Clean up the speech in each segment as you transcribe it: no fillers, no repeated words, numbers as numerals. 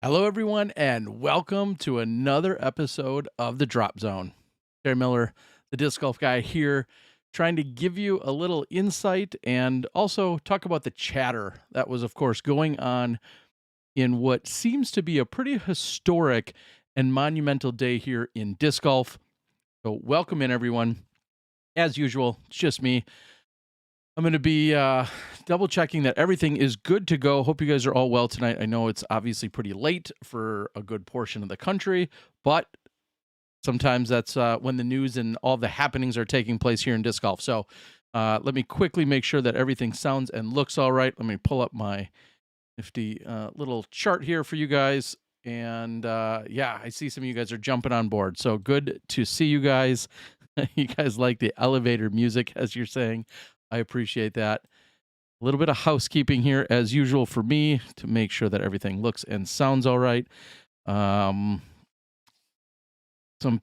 Hello, everyone, and welcome to another episode of the Drop Zone. Terry Miller, the disc golf guy here, trying to give you a little insight and also talk about the chatter that was, of course, going on in what seems to be a pretty historic and monumental day here in disc golf. So, welcome in, everyone. As usual, it's just me. I'm going to be double checking that everything is good to go. Hope you guys are all well tonight. I know it's obviously pretty late for a good portion of the country, but sometimes that's when the news and all the happenings are taking place here in disc golf. So let me quickly make sure that everything sounds and looks all right. Let me pull up my nifty little chart here for you guys. And yeah, I see some of you guys are jumping on board. So good to see you guys. You guys like the elevator music, as you're saying. I appreciate that. A little bit of housekeeping here, as usual, for me to make sure that everything looks and sounds all right. Some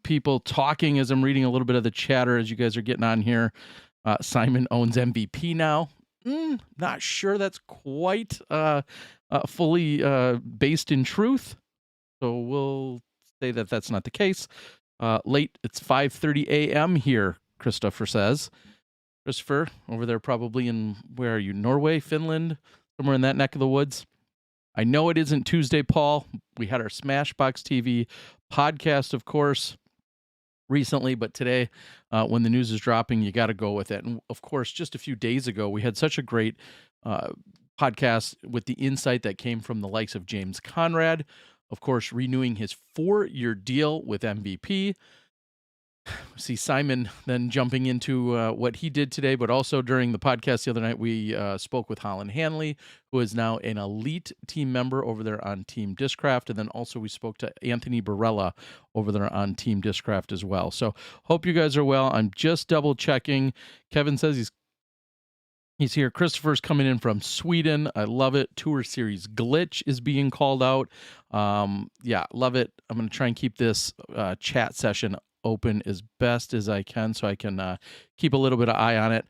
people talking as I'm reading a little bit of the chatter as you guys are getting on here. Simon owns MVP now. Not sure that's quite fully based in truth. So we'll say that that's not the case. Late, it's 5:30 a.m. here, Christopher says. Christopher, over there probably in, where are you, Norway, Finland, somewhere in that neck of the woods. I know it isn't Tuesday, Paul. We had our Smashbox TV podcast, of course, recently, but today, when the news is dropping, you got to go with it. And of course, just a few days ago, we had such a great podcast with the insight that came from the likes of James Conrad, of course, renewing his 4-year deal with MVP. See Simon then jumping into what he did today, but also during the podcast the other night, we spoke with Holland Hanley, who is now an elite team member over there on Team Discraft. And then also we spoke to Anthony Barella over there on Team Discraft as well. So hope you guys are well. I'm just double checking. Kevin says he's here. Christopher's coming in from Sweden. I love it. Tour Series Glitch is being called out. Yeah, love it. I'm going to try and keep this chat session open as best as I can so I can keep a little bit of eye on it.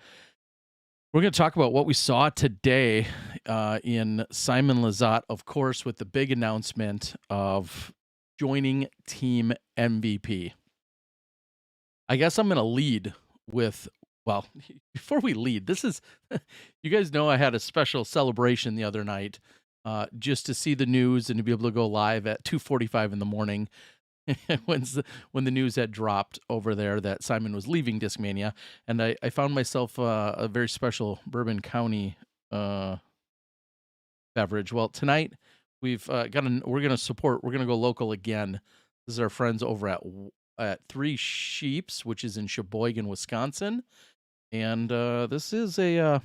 We're going to talk about what we saw today in Simon Lizotte, of course, with the big announcement of joining Team MVP. I guess I'm going to lead with, well, before we lead, this is, you guys know I had a special celebration the other night just to see the news and to be able to go live at 2:45 in the morning. when the news had dropped over there that Simon was leaving Discmania, and I found myself a very special Bourbon County beverage. Well, tonight we're gonna go local again. This is our friends over at Three Sheeps, which is in Sheboygan, Wisconsin, and this is a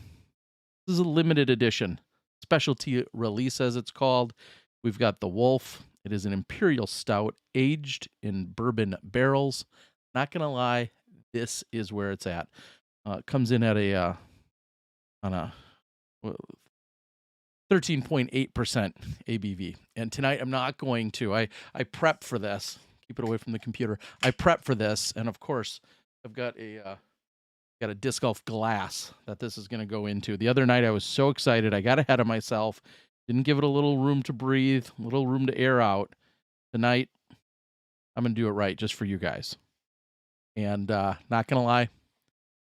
limited edition specialty release, as it's called. We've got the Wolf. It is an imperial stout aged in bourbon barrels. Not gonna lie, this is where it's at. Comes in at a 13.8% ABV. And tonight I'm not going to. I prep for this. Keep it away from the computer. I prep for this, and of course I've got a disc golf glass that this is going to go into. The other night I was so excited. I got ahead of myself. Didn't give it a little room to breathe, a little room to air out. Tonight, I'm going to do it right just for you guys. And not going to lie, it's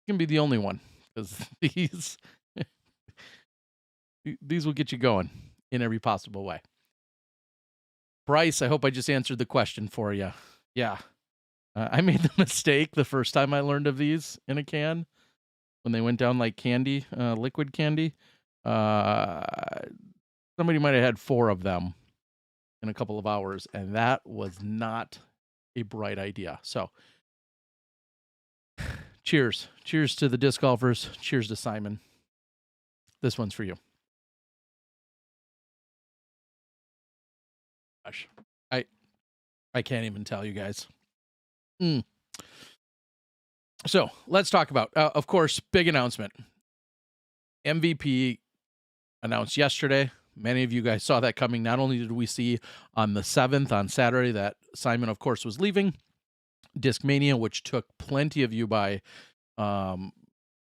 going to be the only one because these will get you going in every possible way. Bryce, I hope I just answered the question for you. Yeah. I made the mistake the first time I learned of these in a can when they went down like candy, liquid candy. Somebody might have had 4 of them in a couple of hours, and that was not a bright idea. So cheers. Cheers to the disc golfers. Cheers to Simon. This one's for you. Gosh, I can't even tell you guys. So let's talk about, of course, big announcement. MVP announced yesterday. Many of you guys saw that coming. Not only did we see on the 7th, on Saturday, that Simon, of course, was leaving Discmania, which took plenty of you by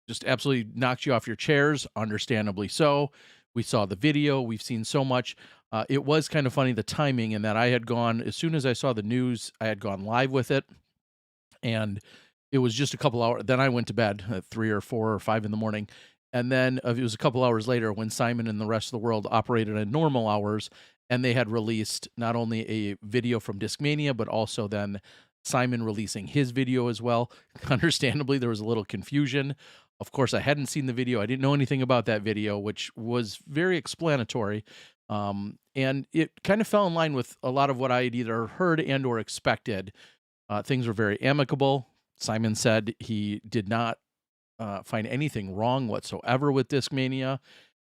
just absolutely knocked you off your chairs, understandably so. We saw the video. We've seen so much. It was kind of funny, the timing, in that I had gone, as soon as I saw the news, I had gone live with it. And it was just a couple hours. Then I went to bed at 3 or 4 or 5 in the morning. And then it was a couple hours later when Simon and the rest of the world operated at normal hours, and they had released not only a video from Discmania, but also then Simon releasing his video as well. Understandably, there was a little confusion. Of course, I hadn't seen the video. I didn't know anything about that video, which was very explanatory. And it kind of fell in line with a lot of what I had either heard and or expected. Things were very amicable. Simon said he did not find anything wrong whatsoever with Discmania,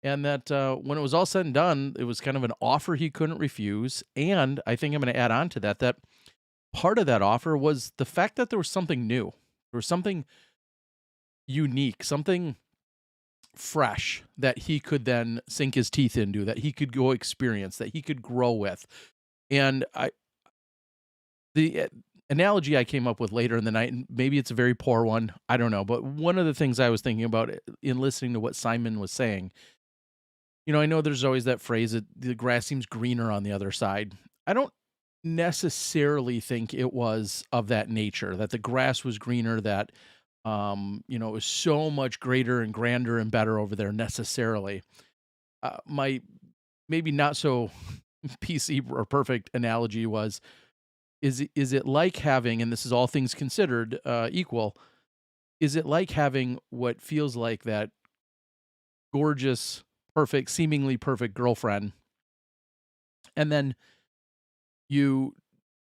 and that when it was all said and done, it was kind of an offer he couldn't refuse. And I think I'm going to add on to that, that part of that offer was the fact that there was something new. There was something unique, something fresh that he could then sink his teeth into, that he could go experience, that he could grow with. And the analogy I came up with later in the night, and maybe it's a very poor one, I don't know, but one of the things I was thinking about in listening to what Simon was saying, I know there's always that phrase that the grass seems greener on the other side. I don't necessarily think it was of that nature, that the grass was greener, that it was so much greater and grander and better over there necessarily. My maybe not so PC or perfect analogy was, is it like having, and this is all things considered equal, is it like having what feels like that gorgeous, perfect, seemingly perfect girlfriend, and then you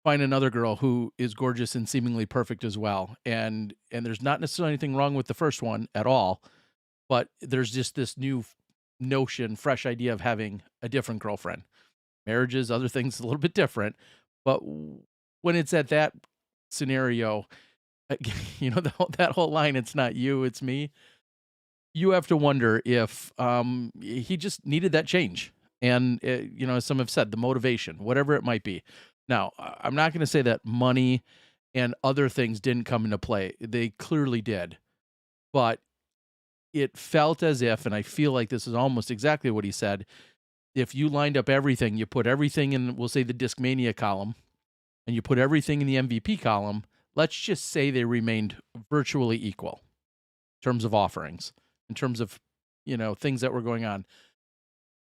find another girl who is gorgeous and seemingly perfect as well, and there's not necessarily anything wrong with the first one at all, but there's just this new notion, fresh idea of having a different girlfriend. Marriages, other things, a little bit different, but when it's at that scenario, that whole line, "It's not you, it's me." You have to wonder if he just needed that change, and as some have said, the motivation, whatever it might be. Now, I'm not going to say that money and other things didn't come into play. They clearly did, but it felt as if, and I feel like this is almost exactly what he said, if you lined up everything, you put everything in, we'll say, the Discmania column, and you put everything in the MVP column, let's just say they remained virtually equal in terms of offerings, in terms of, things that were going on.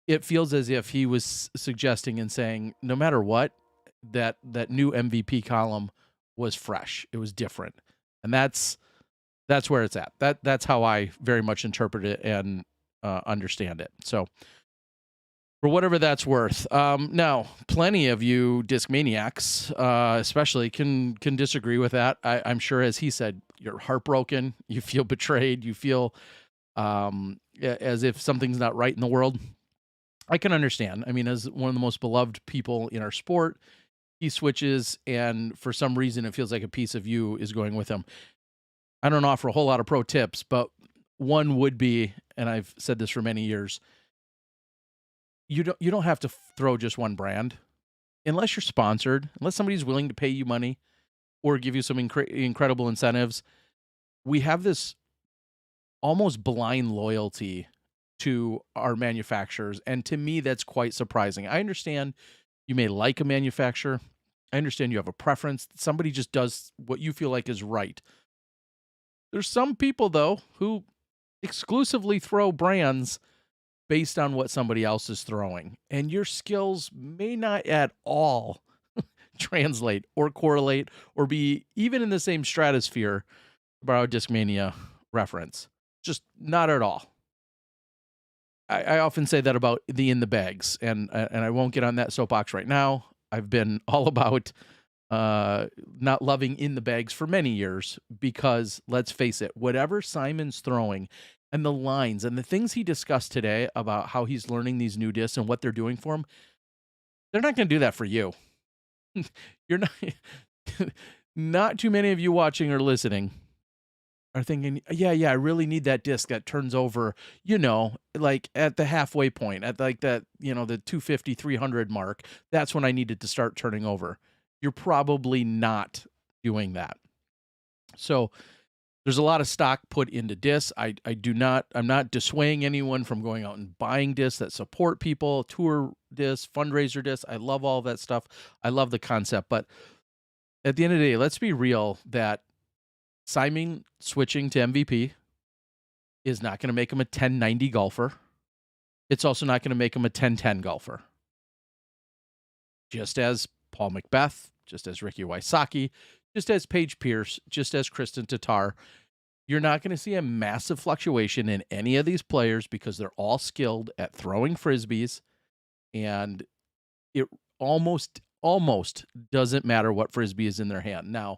It feels as if he was suggesting and saying, no matter what, that new MVP column was fresh. It was different. And that's where it's at. That's how I very much interpret it and understand it. So, for whatever that's worth. Now, plenty of you Discmaniacs, especially, can disagree with that. I'm sure, as he said, you're heartbroken, you feel betrayed, you feel as if something's not right in the world. I can understand. I mean, as one of the most beloved people in our sport, he switches, and for some reason, it feels like a piece of you is going with him. I don't offer a whole lot of pro tips, but one would be, and I've said this for many years, you don't have to throw just one brand unless you're sponsored, unless somebody's willing to pay you money or give you some incredible incentives. We have this almost blind loyalty to our manufacturers, and to me, that's quite surprising. I understand you may like a manufacturer. I understand you have a preference. Somebody just does what you feel like is right. There's some people, though, who exclusively throw brands based on what somebody else is throwing, and your skills may not at all translate or correlate or be even in the same stratosphere, borrow a Discmania reference. Just not at all. I often say that about the in the bags, and I won't get on that soapbox right now. I've been all about not loving in the bags for many years because, let's face it, whatever Simon's throwing and the lines and the things he discussed today about how he's learning these new discs and what they're doing for him, they're not going to do that for you. You're not. Not too many of you watching or listening are thinking, yeah, I really need that disc that turns over, like at the halfway point, at like that, the 250, 300 mark. That's when I needed to start turning over. You're probably not doing that. So There's a lot of stock put into discs. I'm not dissuading anyone from going out and buying discs that support people, tour discs, fundraiser discs. I love all of that stuff. I love the concept. But at the end of the day, let's be real that Simon switching to MVP is not going to make him a 1090 golfer. It's also not going to make him a 1010 golfer. Just as Paul Macbeth, just as Ricky Wysocki, just as Paige Pierce, just as Kristen Tatar, you're not going to see a massive fluctuation in any of these players because they're all skilled at throwing frisbees, and it almost doesn't matter what frisbee is in their hand. Now,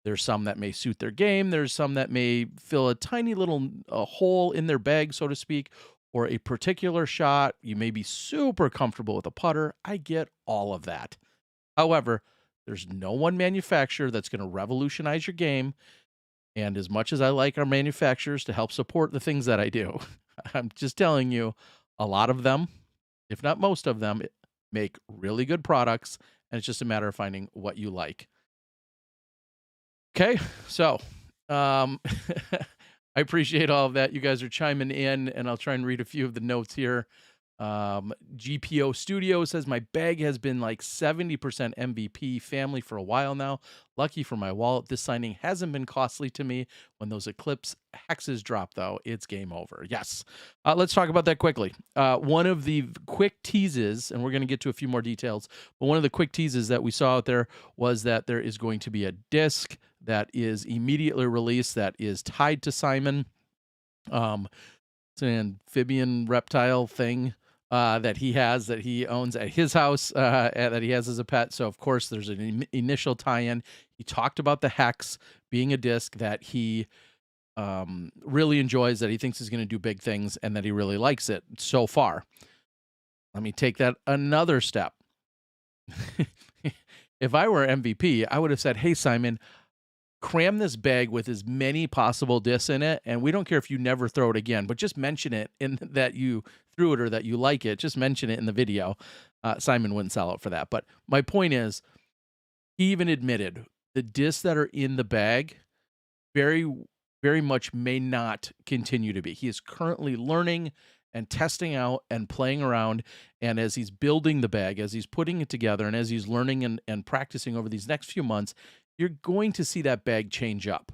there's some that may suit their game. There's some that may fill a tiny little hole in their bag, so to speak, or a particular shot. You may be super comfortable with a putter. I get all of that. However, there's no one manufacturer that's going to revolutionize your game. And as much as I like our manufacturers to help support the things that I do, I'm just telling you, a lot of them, if not most of them, make really good products. And it's just a matter of finding what you like. Okay, so I appreciate all of that. You guys are chiming in, and I'll try and read a few of the notes here. GPO Studio says, my bag has been like 70% MVP family for a while now. Lucky for my wallet, this signing hasn't been costly to me. When those Eclipse hexes drop, though, it's game over. Yes. Let's talk about that quickly. One of the quick teases, and we're going to get to a few more details, but one of the quick teases that we saw out there was that there is going to be a disc that is immediately released that is tied to Simon. It's an amphibian reptile thing that he owns at his house, that he has as a pet. So, of course, there's an initial tie-in. He talked about the hex being a disc that he really enjoys, that he thinks is going to do big things, and that he really likes it so far. Let me take that another step. If I were MVP, I would have said, hey, Simon, cram this bag with as many possible discs in it, and we don't care if you never throw it again, but just mention it in that you threw it or that you like it. Just mention it in the video. Simon wouldn't sell out for that. But my point is, he even admitted the discs that are in the bag very, very much may not continue to be. He is currently learning and testing out and playing around. And as he's building the bag, as he's putting it together, and as he's learning and practicing over these next few months, you're going to see that bag change up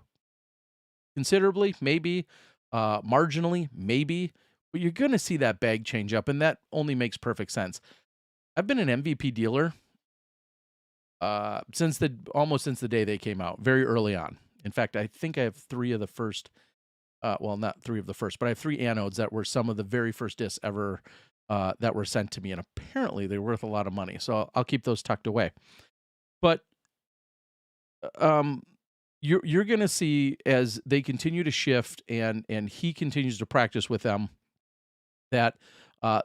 considerably, maybe, marginally, maybe, but you're going to see that bag change up, and that only makes perfect sense. I've been an MVP dealer almost since the day they came out, very early on. In fact, I think I have three of the first, well, not three of the first, but I have three anodes that were some of the very first discs ever that were sent to me, and apparently they're worth a lot of money, so I'll keep those tucked away. But you're going to see, as they continue to shift and he continues to practice with them, that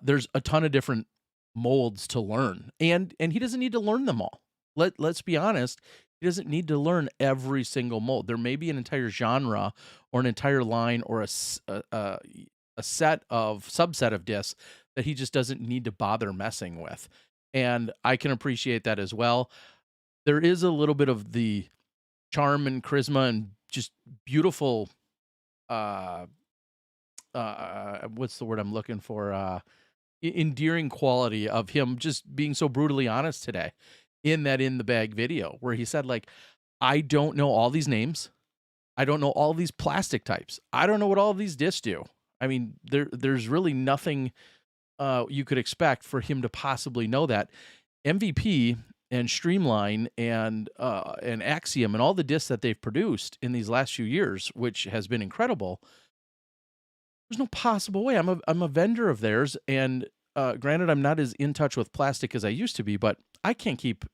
there's a ton of different molds to learn, and he doesn't need to learn them all. Let's be honest, he doesn't need to learn every single mold. There may be an entire genre or an entire line or a subset of discs that he just doesn't need to bother messing with, and I can appreciate that as well. There is a little bit of the charm and charisma and just beautiful, what's the word I'm looking for? Endearing quality of him just being so brutally honest today in the bag video, where he said, like, I don't know all these names. I don't know all these plastic types. I don't know what all of these discs do. I mean, there's really nothing you could expect for him to possibly know that. MVP and Streamline and Axiom and all the discs that they've produced in these last few years, which has been incredible. There's no possible way. I'm a vendor of theirs, and granted, I'm not as in touch with plastic as I used to be, but I can't keep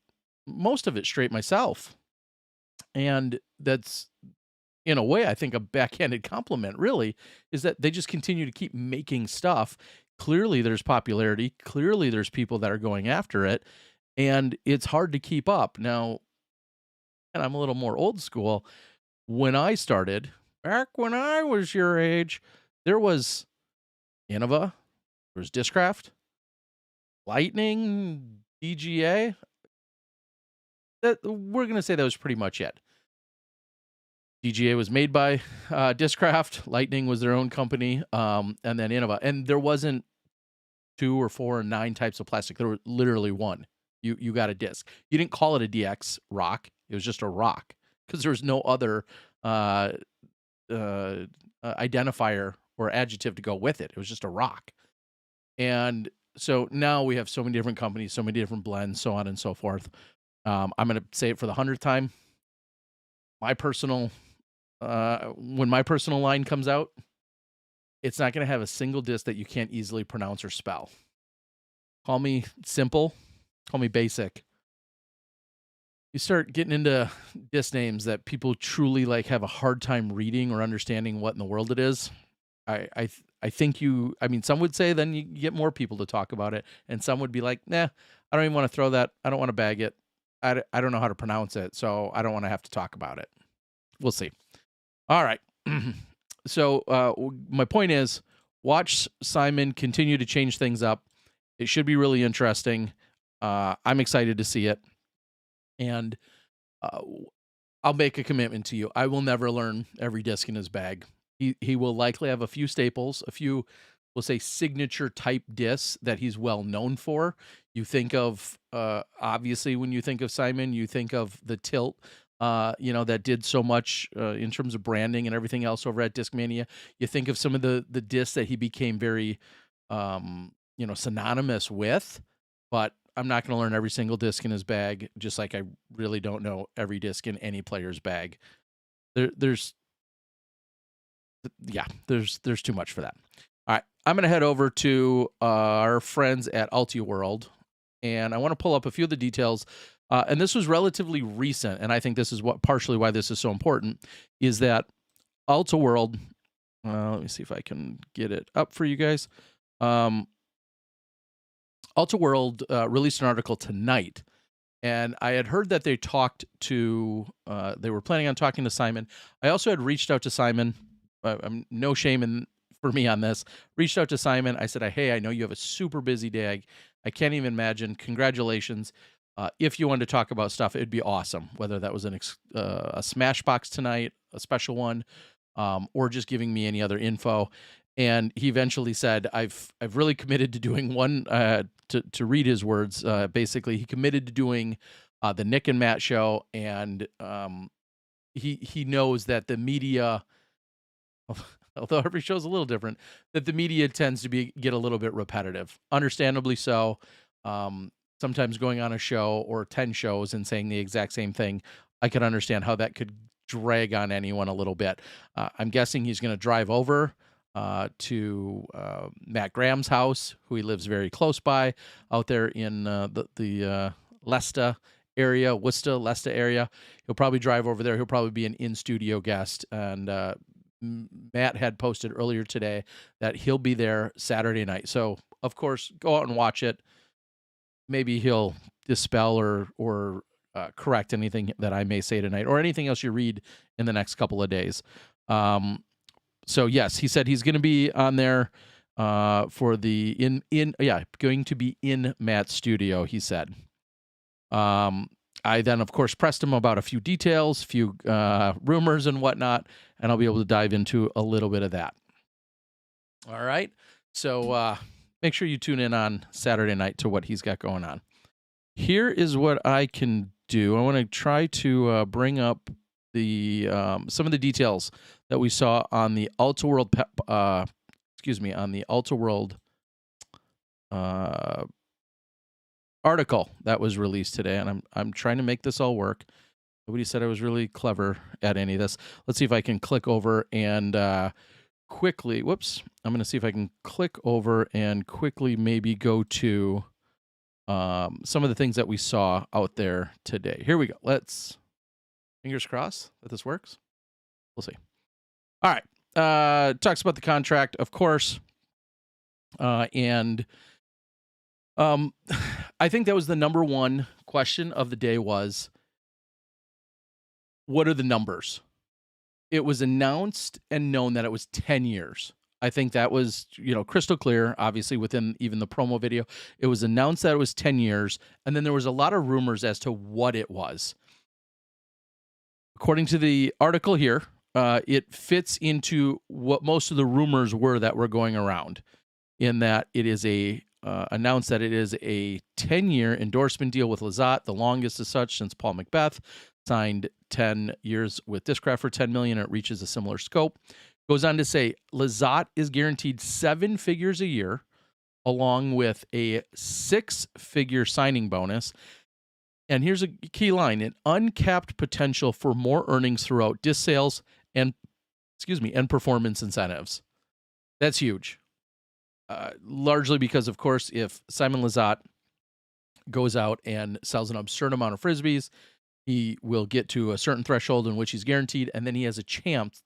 most of it straight myself. And that's, in a way, I think a backhanded compliment, really, is that they just continue to keep making stuff. Clearly, there's popularity. Clearly, there's people that are going after it. And it's hard to keep up. Now, and I'm a little more old school. When I started, back when I was your age, there was Innova, there was Discraft, Lightning, PDGA. We're going to say that was pretty much it. PDGA was made by Discraft. Lightning was their own company, and then Innova. And there wasn't 2 or 4 or 9 types of plastic. There were literally one. You got a disc. You didn't call it a DX rock. It was just a rock because there was no other uh, identifier or adjective to go with it. It was just a rock. And so now we have so many different companies, so many different blends, so on and so forth. I'm going to say it for the 100th time. My personal, when my personal line comes out, it's not going to have a single disc that you can't easily pronounce or spell. Call me simple, call me basic. You start getting into disc names that people truly like have a hard time reading or understanding what in the world it is. I think I mean, some would say then you get more people to talk about it, and some would be like, nah, I don't even want to throw that. I don't want to bag it. I don't know how to pronounce it, so I don't want to have to talk about it. We'll see. All right. So my point is, watch Simon continue to change things up. It should be really interesting. I'm excited to see it. And I'll make a commitment to you. I will never learn every disc in his bag. He will likely have a few staples, a few, we'll say, signature type discs that he's well known for. You think of, obviously, when you think of Simon, you think of the tilt, that did so much in terms of branding and everything else over at Discmania. You think of some of the discs that he became very, synonymous with, but I'm not going to learn every single disc in his bag, just like I really don't know every disc in any player's bag. There's too much for that. All right, I'm going to head over to our friends at Ultiworld, and I want to pull up a few of the details. And this was relatively recent, and I think this is partially why this is so important, is that Ultiworld, let me see if I can get it up for you guys. Ultiworld released an article tonight, and I had heard that they were planning on talking to Simon. I also had reached out to Simon. No shame for me on this. Reached out to Simon. I said, hey, I know you have a super busy day. I can't even imagine. Congratulations. If you wanted to talk about stuff, it'd be awesome. Whether that was a Smashbox tonight, a special one, or just giving me any other info. And he eventually said, I've really committed to doing one, to read his words. Basically, he committed to doing the Nick and Matt show, and he knows that the media, although every show's a little different, that the media tends to get a little bit repetitive. Understandably so. Sometimes going on a show or 10 shows and saying the exact same thing, I could understand how that could drag on anyone a little bit. I'm guessing he's going to drive over to Matt Graham's house, who he lives very close by, out there in the Leicester area, Leicester area. He'll probably drive over there. He'll probably be an in-studio guest. And Matt had posted earlier today that he'll be there Saturday night. So, of course, go out and watch it. Maybe he'll dispel or correct anything that I may say tonight, or anything else you read in the next couple of days. So yes, he said he's going to be on there for the going to be in Matt's studio, he said. I then, of course, pressed him about a few details, few rumors and whatnot, and I'll be able to dive into a little bit of that. All right. So make sure you tune in on Saturday night to what he's got going on. Here is what I can do. I want to try to bring up the some of the details that we saw on the Ultiworld on the Ultiworld article that was released today, and I'm trying to make this all work. Nobody said I was really clever at any of this. Let's see if I can click over and quickly. Whoops! I'm going to see if I can click over and quickly maybe go to some of the things that we saw out there today. Here we go. Let's fingers crossed that this works. We'll see. All right. Talks about the contract, of course. And I think that was the number one question of the day was, what are the numbers? It was announced and known that it was 10 years. I think that was, crystal clear, obviously, within even the promo video. It was announced that it was 10 years, and then there was a lot of rumors as to what it was. According to the article here, it fits into what most of the rumors were that were going around, in that it is announced that it is a 10-year endorsement deal with Lizotte, the longest as such since Paul Macbeth signed 10 years with Discraft for $10 million. It reaches a similar scope. Goes on to say Lizotte is guaranteed 7 figures a year, along with a 6-figure signing bonus. And here's a key line: an uncapped potential for more earnings throughout disc sales and performance incentives. That's huge. Largely because, of course, if Simon Lizotte goes out and sells an absurd amount of Frisbees, he will get to a certain threshold in which he's guaranteed, and then he has a chance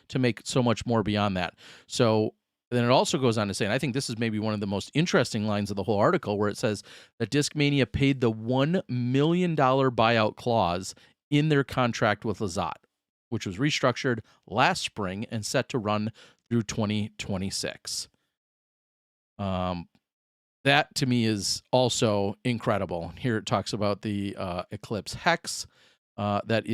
to make so much more beyond that. So then it also goes on to say, and I think this is maybe one of the most interesting lines of the whole article, where it says that Discmania paid the $1 million buyout clause in their contract with Lizotte, which was restructured last spring and set to run through 2026. That to me is also incredible. Here it talks about the Eclipse Hex that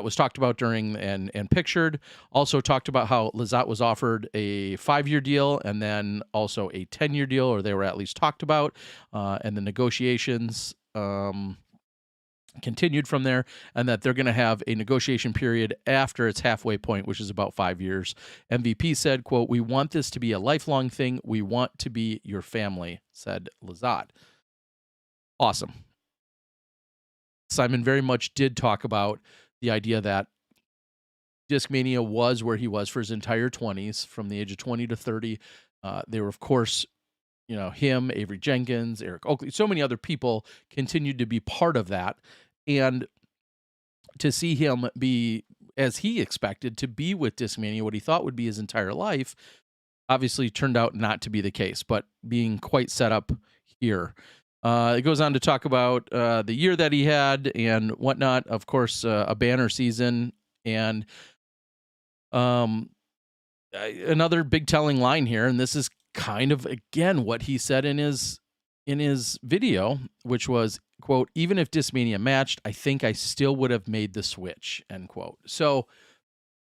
was talked about during and pictured. Also talked about how Lizotte was offered a 5-year deal and then also a 10-year deal, or they were at least talked about, and the negotiations continued from there, and that they're going to have a negotiation period after its halfway point, which is about 5 years. MVP said, quote, "We want this to be a lifelong thing. We want to be your family," said Lizotte. Awesome. Simon very much did talk about the idea that Discmania was where he was for his entire 20s, from the age of 20 to 30. They were, of course, him, Avery Jenkins, Eric Oakley, so many other people continued to be part of that. And to see him be, as he expected, to be with Discmania, what he thought would be his entire life, obviously turned out not to be the case, but being quite set up here. It goes on to talk about the year that he had and whatnot. Of course, a banner season. And another big telling line here, and this is kind of, again, what he said in his video, which was, quote, "Even if Discmania matched, I think I still would have made the switch," end quote. So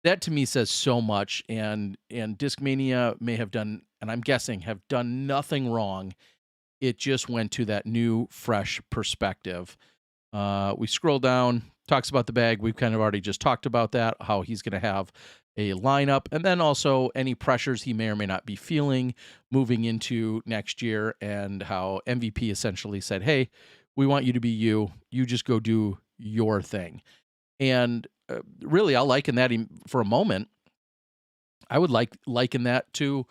that to me says so much, and Discmania may have done, and I'm guessing have done, nothing wrong. It just went to that new, fresh perspective. We scroll down, talks about the bag. We've kind of already just talked about that, how he's going to have a lineup, and then also any pressures he may or may not be feeling moving into next year, and how MVP essentially said, "Hey, we want you to be you. You just go do your thing." And really, I'll liken that for a moment. I would liken that to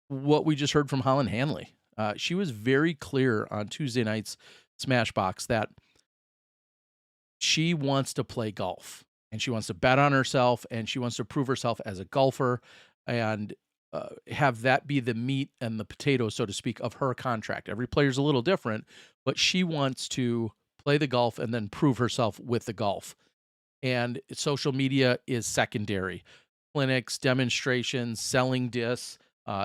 what we just heard from Holland Hanley. She was very clear on Tuesday night's Smashbox that she wants to play golf, and she wants to bet on herself, and she wants to prove herself as a golfer, and have that be the meat and the potatoes, so to speak, of her contract. Every player's a little different, but she wants to play the golf and then prove herself with the golf. And social media is secondary. Clinics, demonstrations, selling discs,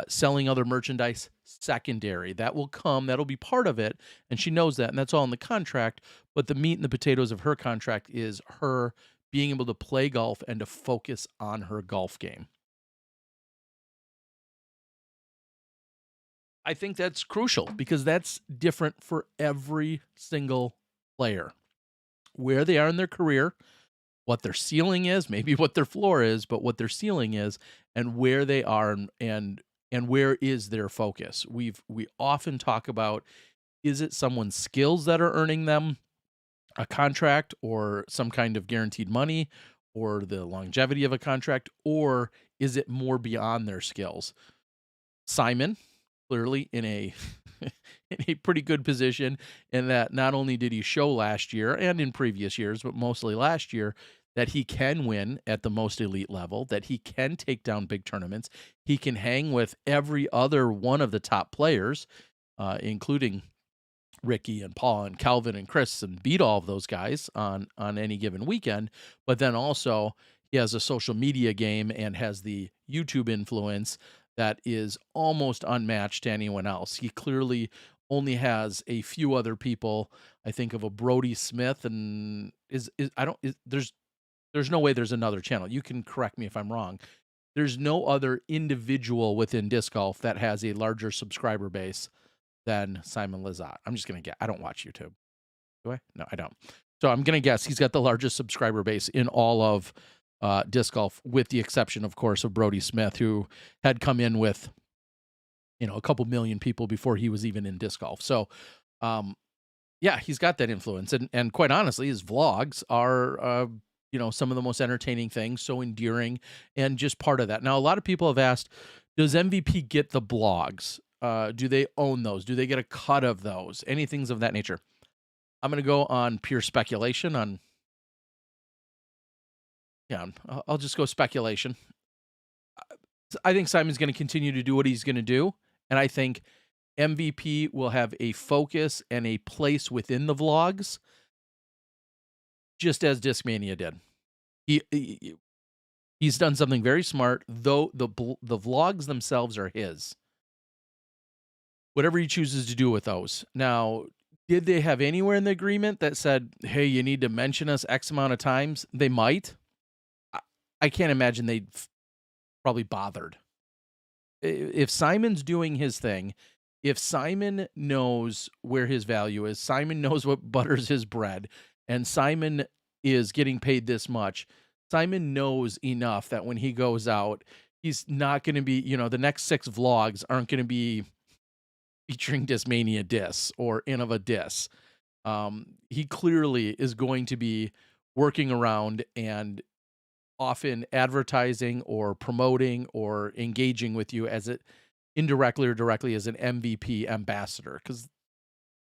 selling other merchandise, secondary. That will come. That'll be part of it. And she knows that. And that's all in the contract. But the meat and the potatoes of her contract is her being able to play golf and to focus on her golf game. I think that's crucial, because that's different for every single player. Where they are in their career, what their ceiling is, maybe what their floor is, but what their ceiling is, and where they are, and where is their focus. We often talk about, is it someone's skills that are earning them a contract or some kind of guaranteed money, or the longevity of a contract, or is it more beyond their skills? Simon, clearly in a in a pretty good position, in that not only did he show last year and in previous years, but mostly last year, that he can win at the most elite level, that he can take down big tournaments, he can hang with every other one of the top players, including Ricky and Paul and Calvin and Chris, and beat all of those guys on any given weekend. But then also he has a social media game and has the YouTube influence that is almost unmatched to anyone else. He clearly only has a few other people. I think of a Brody Smith, and is I don't is, there's no way there's another channel. You can correct me if I'm wrong. There's no other individual within disc golf that has a larger subscriber base than Simon Lizotte. I'm just gonna get. I don't watch YouTube. Do I? No, I don't. So I'm gonna guess he's got the largest subscriber base in all of disc golf, with the exception, of course, of Brody Smith, who had come in with a couple million people before he was even in disc golf. So, um, yeah, he's got that influence, and quite honestly, his vlogs are some of the most entertaining things, so endearing, and just part of that. Now, a lot of people have asked, does MVP get the blogs? Do they own those? Do they get a cut of those? Any things of that nature? I'm going to go on pure speculation. I'll just go speculation. I think Simon's going to continue to do what he's going to do, and I think MVP will have a focus and a place within the vlogs, just as Discmania did. He's done something very smart, though the vlogs themselves are his. Whatever he chooses to do with those. Now, did they have anywhere in the agreement that said, "Hey, you need to mention us X amount of times"? They might. I can't imagine they'd probably bothered. If Simon's doing his thing, if Simon knows where his value is, Simon knows what butters his bread, and Simon is getting paid this much, Simon knows enough that when he goes out, he's not going to be, the next 6 vlogs aren't going to be featuring Discmania Dis or Innova Dis. He clearly is going to be working around and often advertising or promoting or engaging with you as it indirectly or directly as an MVP ambassador, because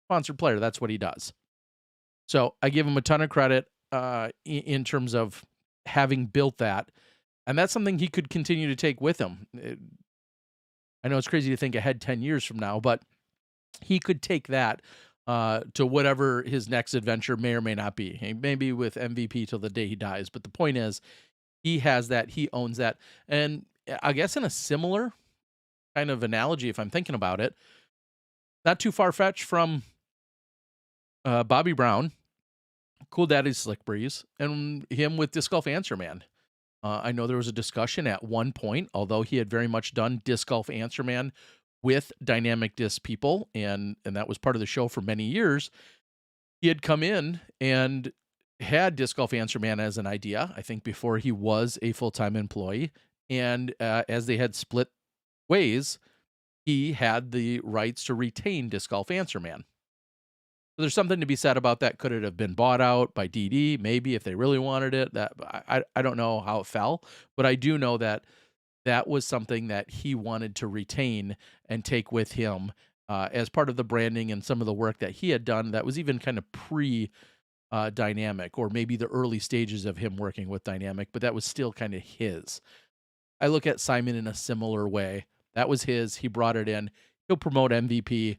sponsored player, that's what he does. So I give him a ton of credit in terms of having built that, and that's something he could continue to take with him. I know it's crazy to think ahead 10 years from now, but he could take that to whatever his next adventure may or may not be. Maybe with MVP till the day he dies, but the point is, he has that, he owns that. And I guess in a similar kind of analogy, if I'm thinking about it, not too far-fetched from Bobby Brown, Cool Daddy Slick Breeze, and him with Disc Golf Answer Man. I know there was a discussion at one point, although he had very much done Disc Golf Answer Man with Dynamic Disc people, and that was part of the show for many years. He had come in and had Disc Golf Answer Man as an idea, I think before he was a full-time employee. And as they had split ways, he had the rights to retain Disc Golf Answer Man. So there's something to be said about that. Could it have been bought out by DD? Maybe, if they really wanted it. That I don't know how it fell, but I do know that that was something that he wanted to retain and take with him as part of the branding and some of the work that he had done that was even kind of Dynamic, or maybe the early stages of him working with Dynamic, but that was still kind of his. I look at Simon in a similar way. That was his. He brought it in. He'll promote MVP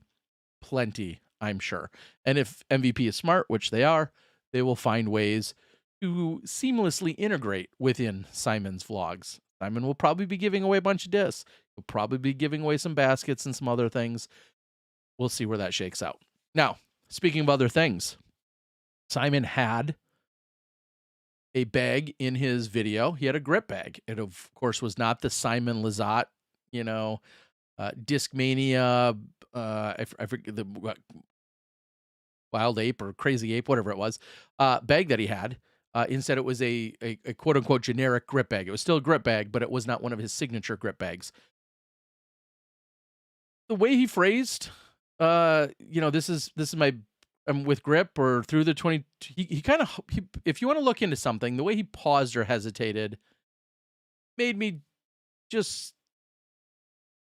plenty, I'm sure. And if MVP is smart, which they are, they will find ways to seamlessly integrate within Simon's vlogs. Simon will probably be giving away a bunch of discs. He'll probably be giving away some baskets and some other things. We'll see where that shakes out. Now, speaking of other things, Simon had a bag in his video. He had a grip bag. It, of course, was not the Simon Lizotte, Discmania, I forget the Wild Ape or Crazy Ape, whatever it was, bag that he had. Instead, it was a quote-unquote generic grip bag. It was still a grip bag, but it was not one of his signature grip bags. The way he phrased, this is my with grip or through the 20, he kind of, if you want to look into something, the way he paused or hesitated made me just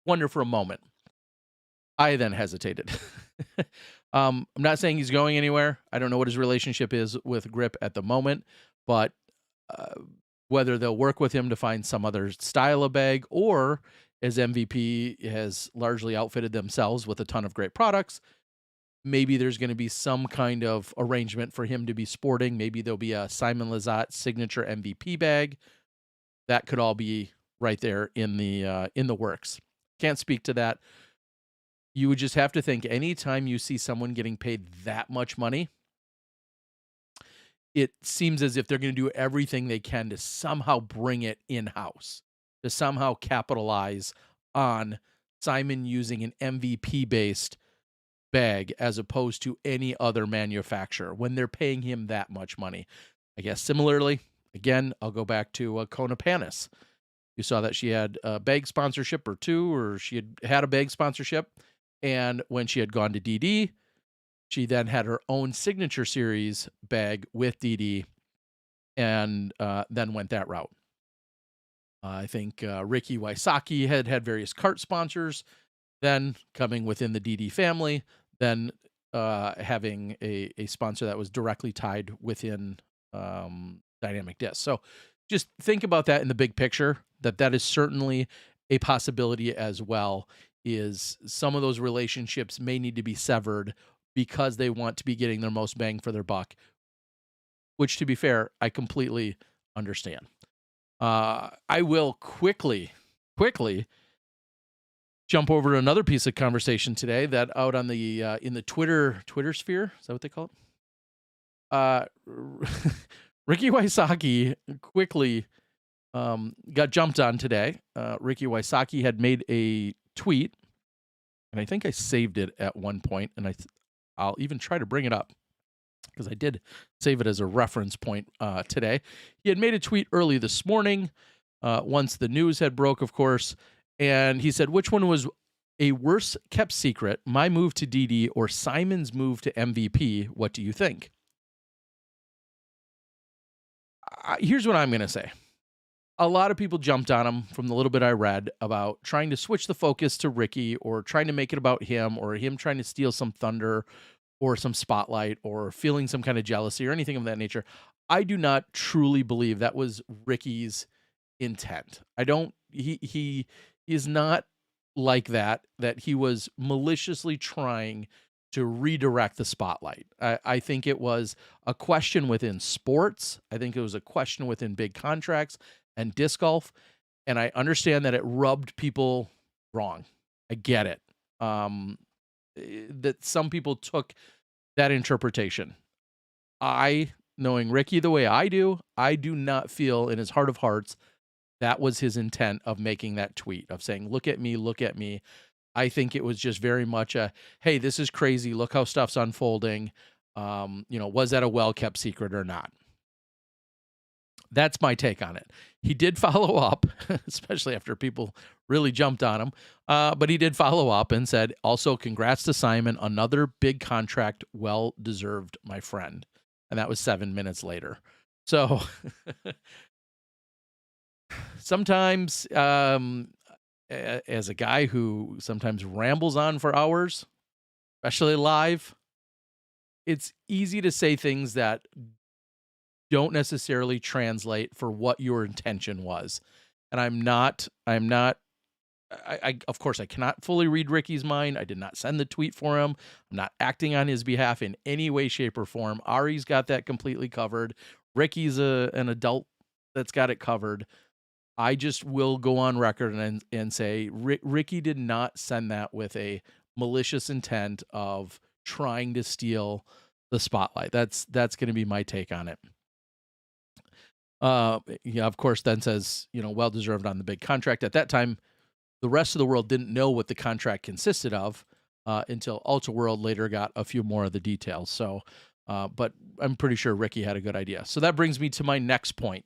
wonder for a moment. I then hesitated. I'm not saying he's going anywhere. I don't know what his relationship is with grip at the moment, but whether they'll work with him to find some other style of bag, or as MVP has largely outfitted themselves with a ton of great products, maybe there's going to be some kind of arrangement for him to be sporting. Maybe there'll be a Simon Lizotte signature MVP bag. That could all be right there in the works. Can't speak to that. You would just have to think anytime you see someone getting paid that much money, it seems as if they're gonna do everything they can to somehow bring it in-house, to somehow capitalize on Simon using an MVP-based bag as opposed to any other manufacturer when they're paying him that much money. I guess similarly, again, I'll go back to Kona Panis. You saw that she had a bag sponsorship or two, or she had a bag sponsorship. And when she had gone to DD, she then had her own signature series bag with DD and then went that route. I think Ricky Wysocki had various cart sponsors, then coming within the DD family, then having a sponsor that was directly tied within Dynamic Disc. So just think about that in the big picture, that is certainly a possibility as well, is some of those relationships may need to be severed because they want to be getting their most bang for their buck, which, to be fair, I completely understand. I will quickly jump over to another piece of conversation today that out on the in the Twitter sphere, is that what they call it? Ricky Wysocki quickly got jumped on today. Ricky Wysocki had made a tweet, and I think I saved it at one point, and I'll even try to bring it up because I did save it as a reference point today. He had made a tweet early this morning, once the news had broke, of course, and he said, which one was a worse kept secret, my move to DD or Simon's move to MVP? What do you think? Here's what I'm going to say. A lot of people jumped on him from the little bit I read about trying to switch the focus to Ricky or trying to make it about him or him trying to steal some thunder or some spotlight or feeling some kind of jealousy or anything of that nature. I do not truly believe that was Ricky's intent. I don't, he is not like that he was maliciously trying to redirect the spotlight. I think it was a question within sports. I think it was a question within big contracts and disc golf. And I understand that it rubbed people wrong. I get it. That some people took that interpretation. Knowing Ricky the way I do not feel in his heart of hearts that was his intent of making that tweet, of saying, look at me, look at me. I think it was just very much a, hey, this is crazy. Look how stuff's unfolding. Was that a well-kept secret or not? That's my take on it. He did follow up, especially after people really jumped on him. But he did follow up and said, also, congrats to Simon. Another big contract, well-deserved, my friend. And that was 7 minutes later. So sometimes, as a guy who sometimes rambles on for hours, especially live, it's easy to say things that don't necessarily translate for what your intention was. And of course, I cannot fully read Ricky's mind. I did not send the tweet for him. I'm not acting on his behalf in any way, shape, or form. Ari's got that completely covered. Ricky's an adult that's got it covered. I just will go on record and say Ricky did not send that with a malicious intent of trying to steal the spotlight. That's going to be my take on it. Of course, then says, well-deserved on the big contract. At that time, the rest of the world didn't know what the contract consisted of until Ultiworld later got a few more of the details. So, but I'm pretty sure Ricky had a good idea. So that brings me to my next point,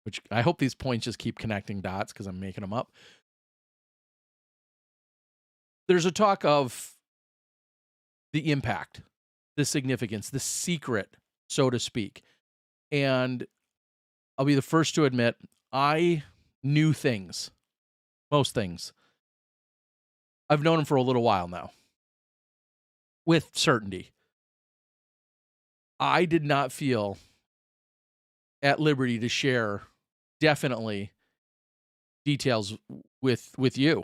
which I hope these points just keep connecting dots because I'm making them up. There's a talk of the impact, the significance, the secret, so to speak. And I'll be the first to admit, I knew things, most things. I've known him for a little while now, with certainty. I did not feel at liberty to share, definitely, details with you.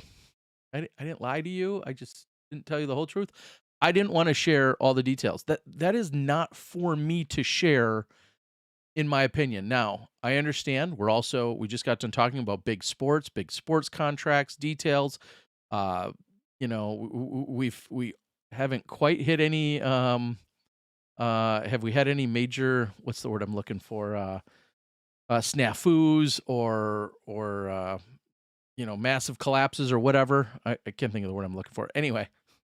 I didn't lie to you. I just didn't tell you the whole truth. I didn't want to share all the details. That is not for me to share, in my opinion. Now, I understand we just got done talking about big sports contracts, details. we haven't quite hit any, have we had any major, what's the word I'm looking for, snafus or massive collapses or whatever. I can't think of the word I'm looking for. Anyway,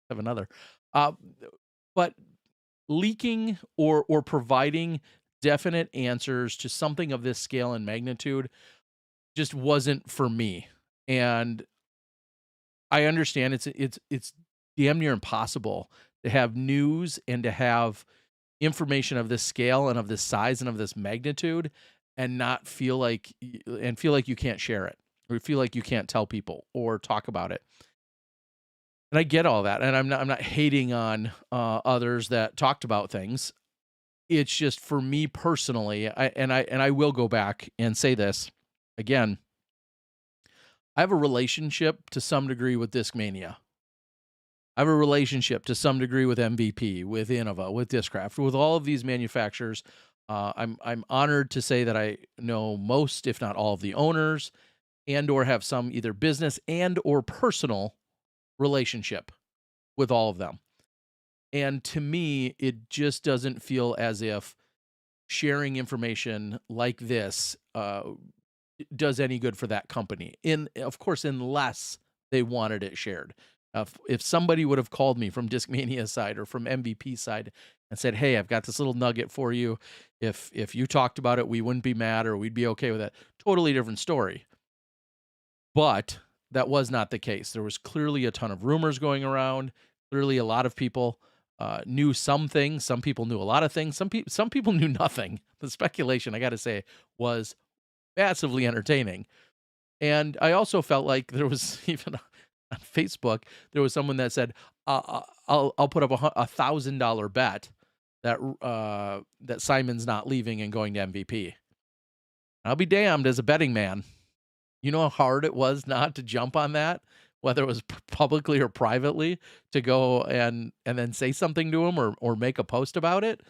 have another. Uh, but leaking or providing definite answers to something of this scale and magnitude just wasn't for me. And I understand it's damn near impossible to have news and to have information of this scale and of this size and of this magnitude and not feel like and feel like you can't share it or feel like you can't tell people or talk about it. And I get all that, and I'm not hating on others that talked about things. It's just for me personally, I will go back and say this again. I have a relationship to some degree with Discmania. I have a relationship to some degree with MVP, with Innova, with Discraft, with all of these manufacturers. I'm honored to say that I know most, if not all, of the owners, and or have some either business and or personal relationship with all of them. And to me, it just doesn't feel as if sharing information like this does any good for that company. In Of course, unless they wanted it shared. If somebody would have called me from Discmania side or from MVP side and said, "Hey, I've got this little nugget for you. If you talked about it, we wouldn't be mad or we'd be okay with it." Totally different story. But that was not the case. There was clearly a ton of rumors going around. Clearly, a lot of people knew some things. Some people knew a lot of things. Some people knew nothing. The speculation, I got to say, was massively entertaining. And I also felt like there was even on Facebook, there was someone that said, I'll put up $1,000 bet that that Simon's not leaving and going to MVP." I'll be damned as a betting man. You know how hard it was not to jump on that, whether it was publicly or privately, to go and then say something to him or make a post about it,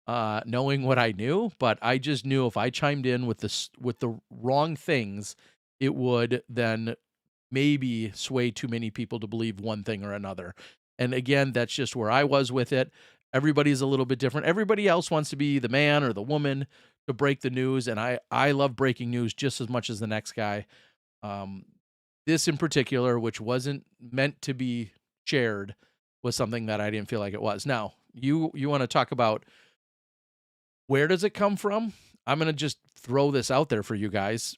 knowing what I knew. But I just knew if I chimed in with the wrong things, it would then maybe sway too many people to believe one thing or another. And again, that's just where I was with it. Everybody's a little bit different. Everybody else wants to be the man or the woman to break the news, and I love breaking news just as much as the next guy. Um, this in particular, which wasn't meant to be shared, was something that I didn't feel like it was. Now, you want to talk about where does it come from? I'm going to just throw this out there for you guys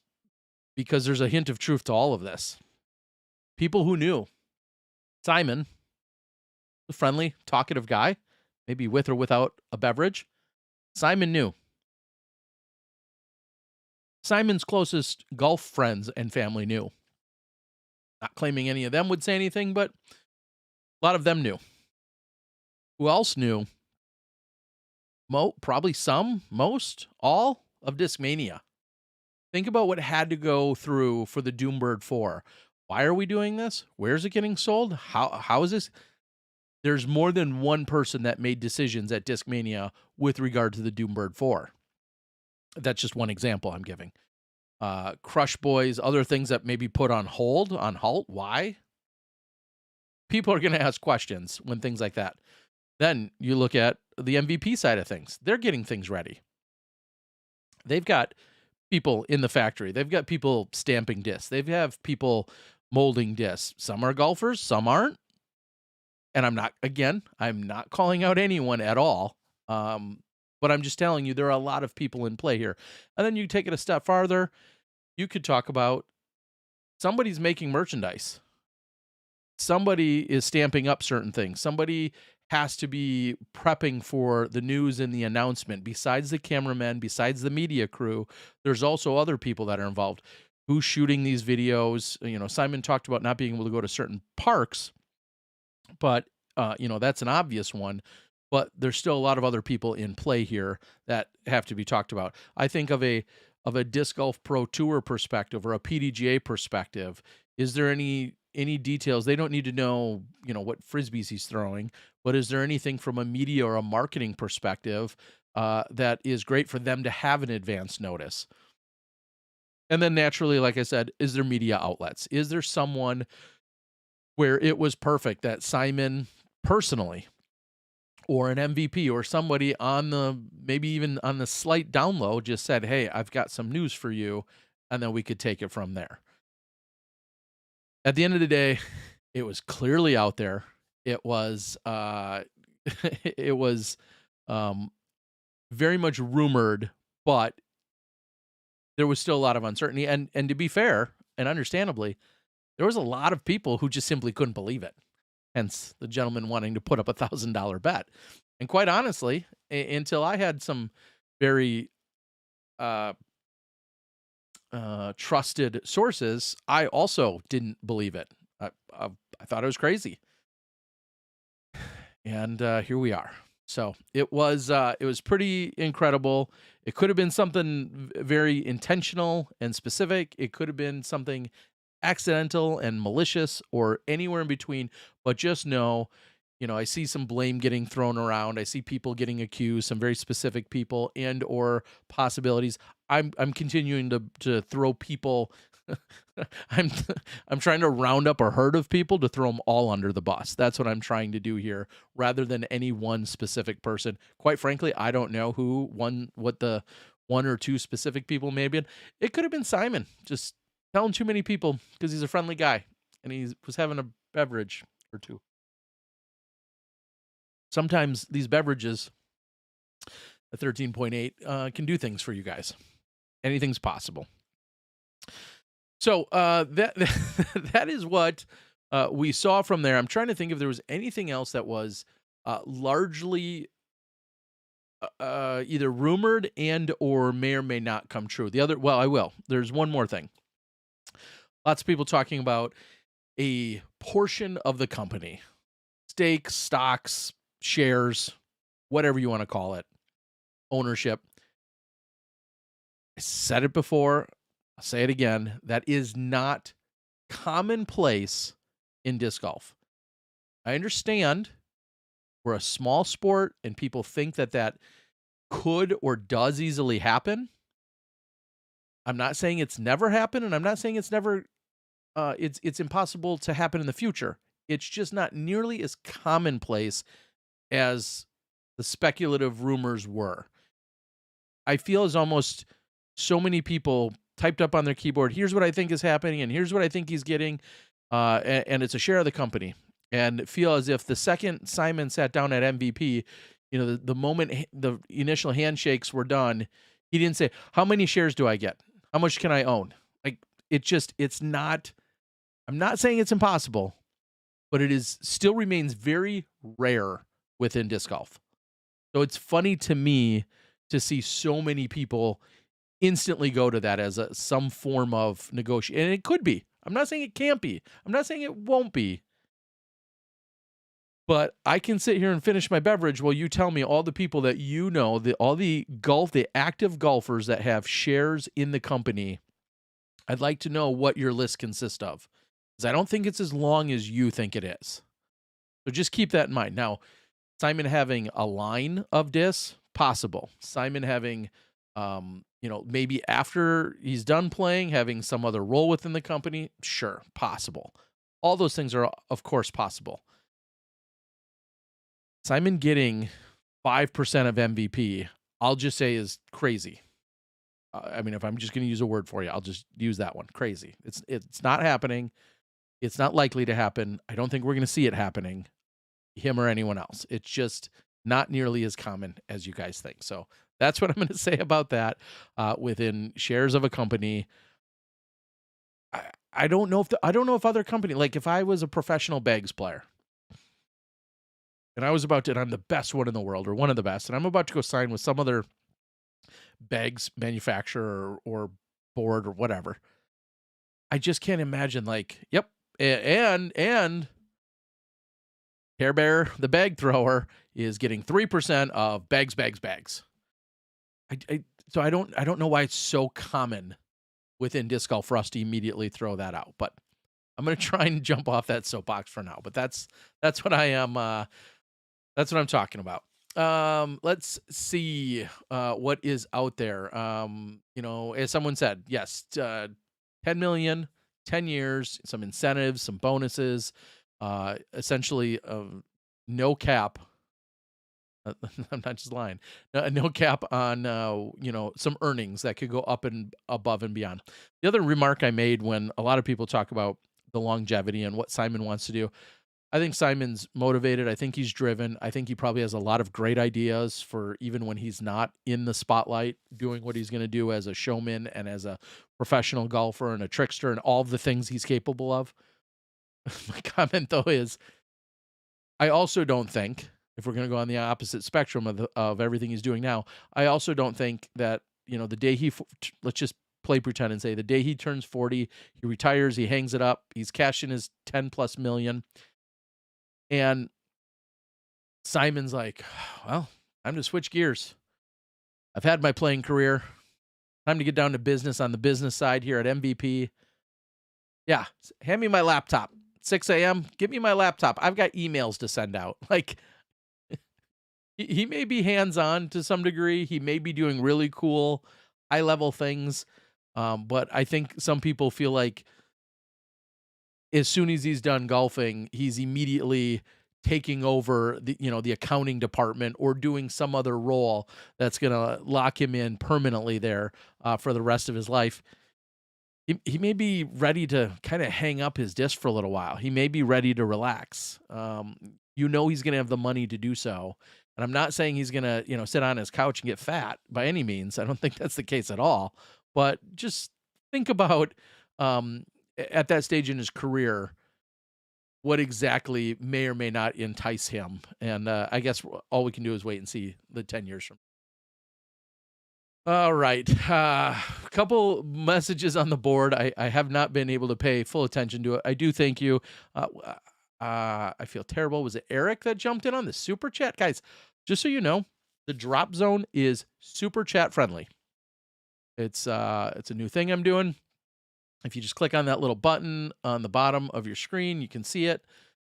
because there's a hint of truth to all of this. People who knew Simon, the friendly, talkative guy, maybe with or without a beverage, Simon knew. Simon's closest golf friends and family knew. Not claiming any of them would say anything, but a lot of them knew. Who else knew? Probably some, most, all of Discmania. Think about what had to go through for the Doombird 4. Why are we doing this? Where's it getting sold? How is this? There's more than one person that made decisions at Discmania with regard to the Doombird 4. That's just one example I'm giving. Crush Boys, other things that maybe put on hold, on halt. Why? People are going to ask questions when things like that. Then you look at the MVP side of things. They're getting things ready. They've got people in the factory. They've got people stamping discs. They have people molding discs. Some are golfers, some aren't. And I'm not calling out anyone at all. But I'm just telling you, there are a lot of people in play here. And then you take it a step farther. You could talk about somebody's making merchandise. Somebody is stamping up certain things. Somebody has to be prepping for the news and the announcement. Besides the cameramen, besides the media crew, there's also other people that are involved. Who's shooting these videos? Simon talked about not being able to go to certain parks, but that's an obvious one. But there's still a lot of other people in play here that have to be talked about. I think of a Disc Golf Pro Tour perspective or a PDGA perspective. Is there any details? They don't need to know, what frisbees he's throwing, but is there anything from a media or a marketing perspective that is great for them to have an advance notice? And then naturally, like I said, is there media outlets? Is there someone where it was perfect that Simon personally or an MVP or somebody on the maybe even on the slight down low just said, "Hey, I've got some news for you," and then we could take it from there. At the end of the day, it was clearly out there. It was it was um very much rumored, but there was still a lot of uncertainty. And to be fair, and understandably, there was a lot of people who just simply couldn't believe it. Hence the gentleman wanting to put up $1,000 bet. And quite honestly, until I had some very uh, trusted sources, I also didn't believe it. I thought it was crazy, and here we are. So it was pretty incredible. It could have been something very intentional and specific. It could have been something accidental and malicious or anywhere in between, but just know, I see some blame getting thrown around. I see people getting accused, some very specific people and or possibilities. I'm continuing to throw people I'm I'm trying to round up a herd of people to throw them all under the bus. That's what I'm trying to do here rather than any one specific person. Quite frankly, I don't know what the one or two specific people may have been. It could have been Simon, just telling too many people because he's a friendly guy and he was having a beverage or two. Sometimes these beverages, a 13.8, can do things for you guys. Anything's possible. So that that is what we saw from there. I'm trying to think if there was anything else that was largely either rumored and or may or may not come true. Well, I will. There's one more thing. Lots of people talking about a portion of the company, stakes, stocks, shares, whatever you want to call it, ownership. I said it before. I'll say it again. That is not commonplace in disc golf. I understand we're a small sport and people think that could or does easily happen. I'm not saying it's never happened, and I'm not saying it's never it's impossible to happen in the future. It's just not nearly as commonplace as the speculative rumors were. I feel as almost so many people typed up on their keyboard, here's what I think is happening, and here's what I think he's getting, and it's a share of the company. And feel as if the second Simon sat down at MVP, the moment the initial handshakes were done, he didn't say, how many shares do I get? How much can I own? Like, it's not, I'm not saying it's impossible, but it is still remains very rare within disc golf. So it's funny to me to see so many people instantly go to that as some form of negotiation. And it could be. I'm not saying it can't be. I'm not saying it won't be. But I can sit here and finish my beverage while you tell me all the people that all the active golfers that have shares in the company. I'd like to know what your list consists of, because I don't think it's as long as you think it is. So just keep that in mind. Now, Simon having a line of discs, possible. Simon having, maybe after he's done playing, having some other role within the company, sure, possible. All those things are, of course, possible. Simon getting 5% of MVP, I'll just say is crazy. I mean, if I'm just going to use a word for you, I'll just use that one. Crazy. It's not happening. It's not likely to happen. I don't think we're going to see it happening, him or anyone else. It's just not nearly as common as you guys think. So that's what I'm going to say about that. Within shares of a company, I don't know if other company, like if I was a professional bags player and I'm the best one in the world or one of the best, and I'm about to go sign with some other bags manufacturer or board or whatever. I just can't imagine yep. And Care Bear, the bag thrower, is getting 3% of bags. So I don't know why it's so common within disc golf for us to immediately throw that out, but I'm going to try and jump off that soapbox for now. But that's what I am. That's what I'm talking about. Let's see what is out there. As someone said, yes, 10 million, 10 years, some incentives, some bonuses. essentially no cap. I'm not just lying. No cap on some earnings that could go up and above and beyond. The other remark I made when a lot of people talk about the longevity and what Simon wants to do, I think Simon's motivated. I think he's driven. I think he probably has a lot of great ideas for even when he's not in the spotlight, doing what he's going to do as a showman and as a professional golfer and a trickster and all of the things he's capable of. My comment though is I also don't think, if we're going to go on the opposite spectrum of everything he's doing now, I also don't think that, the day let's just play pretend and say the day he turns 40, he retires, he hangs it up, he's cashing his 10 plus million. And Simon's like, well, time to switch gears. I've had my playing career. Time to get down to business on the business side here at MVP. Yeah, hand me my laptop. 6 a.m., give me my laptop. I've got emails to send out. Like, he may be hands-on to some degree. He may be doing really cool, high-level things. But I think some people feel like as soon as he's done golfing, he's immediately taking over the accounting department or doing some other role that's going to lock him in permanently there for the rest of his life. He may be ready to kind of hang up his disc for a little while. He may be ready to relax. He's going to have the money to do so. And I'm not saying he's going to, sit on his couch and get fat by any means. I don't think that's the case at all. But just think about at that stage in his career, what exactly may or may not entice him. And I guess all we can do is wait and see the 10 years from. All right. A couple messages on the board. I have not been able to pay full attention to it. I do thank you. I feel terrible. Was it Eric that jumped in on the super chat? Guys, just so you know, the drop zone is super chat friendly. It's a new thing I'm doing. If you just click on that little button on the bottom of your screen, you can see it.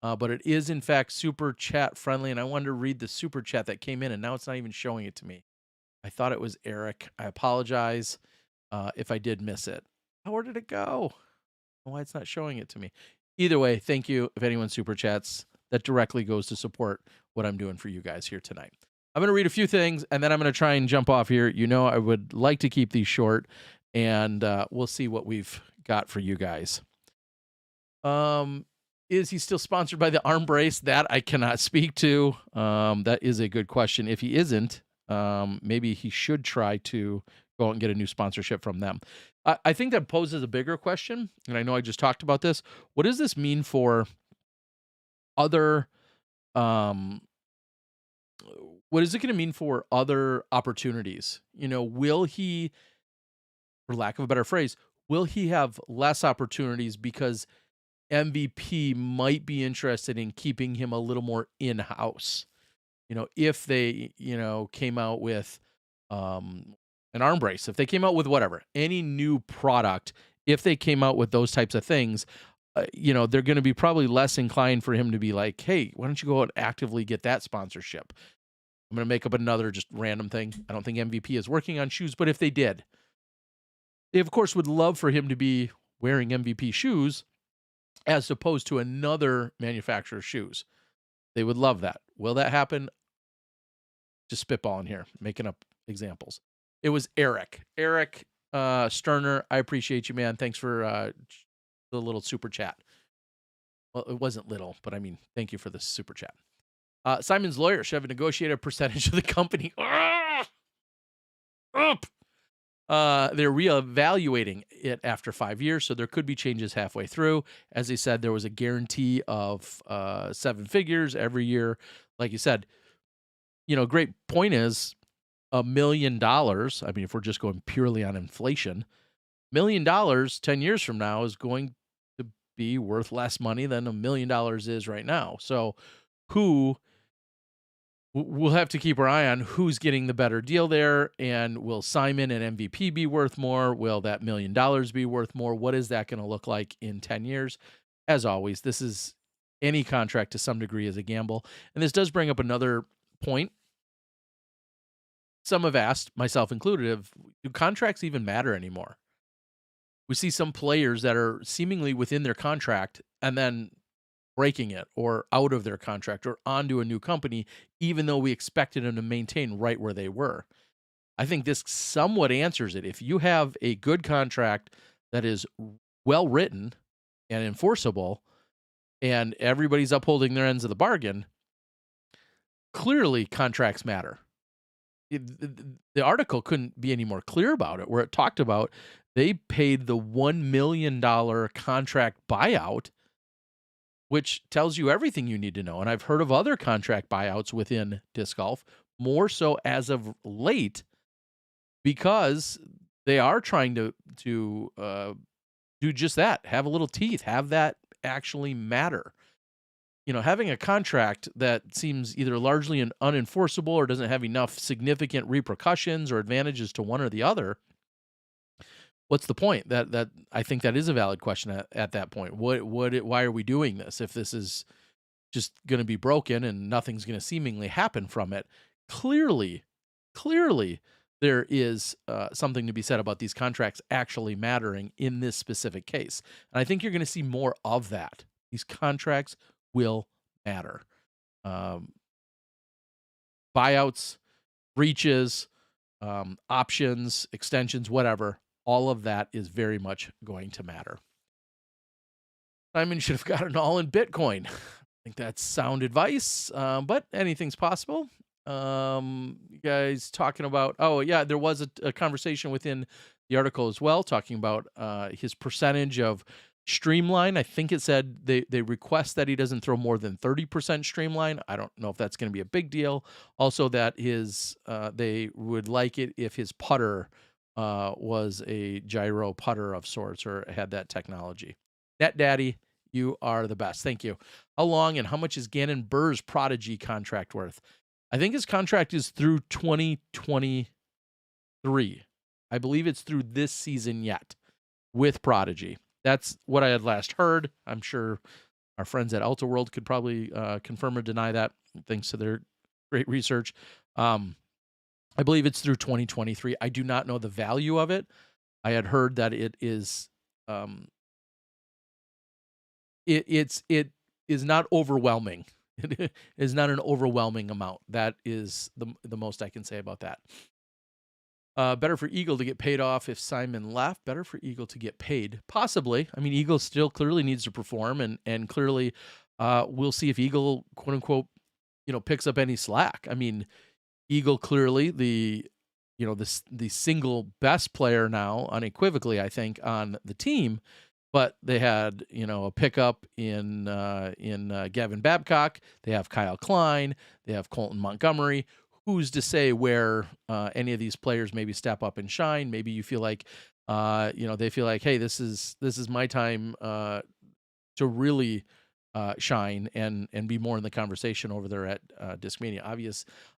But it is, in fact, super chat friendly. And I wanted to read the super chat that came in, and now it's not even showing it to me. I thought it was Eric. I apologize if I did miss it. Oh, where did it go? Why it's not showing it to me? Either way, thank you. If anyone super chats, that directly goes to support what I'm doing for you guys here tonight. I'm going to read a few things, and then I'm going to try and jump off here. I would like to keep these short, and we'll see what we've got for you guys. Is he still sponsored by the arm brace? That I cannot speak to. That is a good question. If he isn't, maybe he should try to go out and get a new sponsorship from them. I think that poses a bigger question, and I know I just talked about this. What does this mean for other, what is it going to mean for other opportunities? Will he, for lack of a better phrase, will he have less opportunities because MVP might be interested in keeping him a little more in-house? If they, came out with an arm brace, if they came out with whatever, any new product, if they came out with those types of things, they're going to be probably less inclined for him to be like, hey, why don't you go out and actively get that sponsorship? I'm going to make up another just random thing. I don't think MVP is working on shoes, but if they did, they, of course, would love for him to be wearing MVP shoes as opposed to another manufacturer's shoes. They would love that. Will that happen? Just spitballing here, making up examples. It was Eric. Eric Sterner, I appreciate you, man. Thanks for the little super chat. Well, it wasn't little, but I mean, thank you for the super chat. Simon's lawyer should have negotiated a percentage of the company. Up. They're reevaluating it after 5 years, so there could be changes halfway through. As they said, there was a guarantee of 7 figures every year. Like you said, great point is $1 million. I mean, if we're just going purely on inflation, $1 million 10 years from now is going to be worth less money than $1 million is right now. So we'll have to keep our eye on who's getting the better deal there. And will Simon and MVP be worth more? Will that $1 million be worth more? What is that going to look like in 10 years? As always, any contract to some degree is a gamble. And this does bring up another point. Some have asked, myself included, do contracts even matter anymore? We see some players that are seemingly within their contract, and then breaking it or out of their contract or onto a new company, even though we expected them to maintain right where they were. I think this somewhat answers it. If you have a good contract that is well written and enforceable, and everybody's upholding their ends of the bargain, clearly contracts matter. The article couldn't be any more clear about it, where it talked about they paid the $1 million contract buyout, which tells you everything you need to know. And I've heard of other contract buyouts within disc golf, more so as of late, because they are trying to do just that, have a little teeth, have that actually matter. Having a contract that seems either largely unenforceable or doesn't have enough significant repercussions or advantages to one or the other, what's the point? That I think that is a valid question at that point. Why are we doing this if this is just going to be broken and nothing's going to seemingly happen from it? Clearly, there is something to be said about these contracts actually mattering in this specific case. And I think you're going to see more of that. These contracts will matter. Buyouts, breaches, options, extensions, whatever, all of that is very much going to matter. Simon should have gotten all in Bitcoin. I think that's sound advice, but anything's possible. You guys talking about, there was a conversation within the article as well, talking about his percentage of streamline. I think it said they request that he doesn't throw more than 30% streamline. I don't know if that's going to be a big deal. Also, that they would like it if his putter was a gyro putter of sorts or had that technology. Net Daddy, you are the best. Thank you. How long and how much is Gannon Burr's Prodigy contract worth? I think his contract is through 2023. I believe it's through this season yet with Prodigy. That's what I had last heard. I'm sure our friends at Ultiworld could probably confirm or deny that, thanks to their great research. I believe it's through 2023. I do not know the value of it. I had heard that it is it is not overwhelming. It is not an overwhelming amount. That is the most I can say about that. Better for Eagle to get paid off if Simon left. Better for Eagle to get paid. Possibly. I mean, Eagle still clearly needs to perform, and clearly we'll see if Eagle, quote unquote, picks up any slack. I mean, Eagle clearly the single best player now, unequivocally, I think, on the team. But they had, a pickup in Gavin Babcock. They have Kyle Klein. They have Colton Montgomery. Who's to say where any of these players maybe step up and shine? Maybe you feel like, they feel like, hey, this is my time to really shine and be more in the conversation over there at Discmania.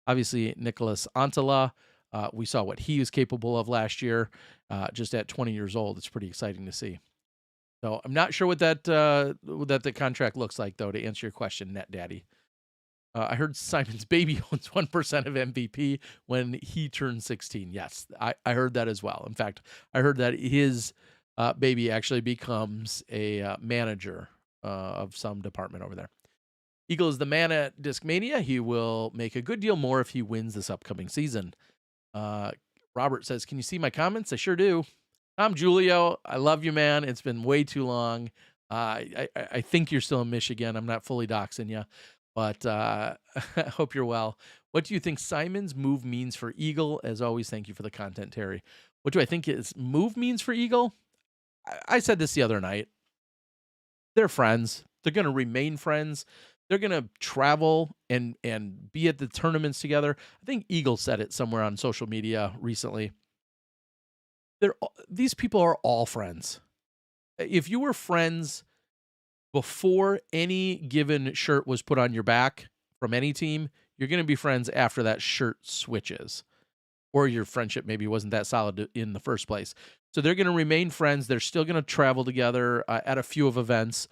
Obviously, Nicholas Antala, we saw what he was capable of last year, just at 20 years old. It's pretty exciting to see. So I'm not sure what the contract looks like, though, to answer your question, Net Daddy. I heard Simon's baby owns 1% of MVP when he turned 16. Yes, I heard that as well. In fact, I heard that his baby actually becomes a manager of some department over there. Eagle is the man at Discmania. He will make a good deal more if he wins this upcoming season. Robert says, can you see my comments? I sure do. Tom Julio, I love you, man. It's been way too long. I think you're still in Michigan. I'm not fully doxing you. But I hope you're well. What do you think Simon's move means for Eagle? As always, thank you for the content, Terry. What do I think his move means for Eagle? I said this the other night. They're friends. They're going to remain friends. They're going to travel and be at the tournaments together. I think Eagle said it somewhere on social media recently. These people are all friends. If you were friends before any given shirt was put on your back from any team, you're going to be friends after that shirt switches, or your friendship maybe wasn't that solid in the first place. So they're going to remain friends. They're still going to travel together at a few of events.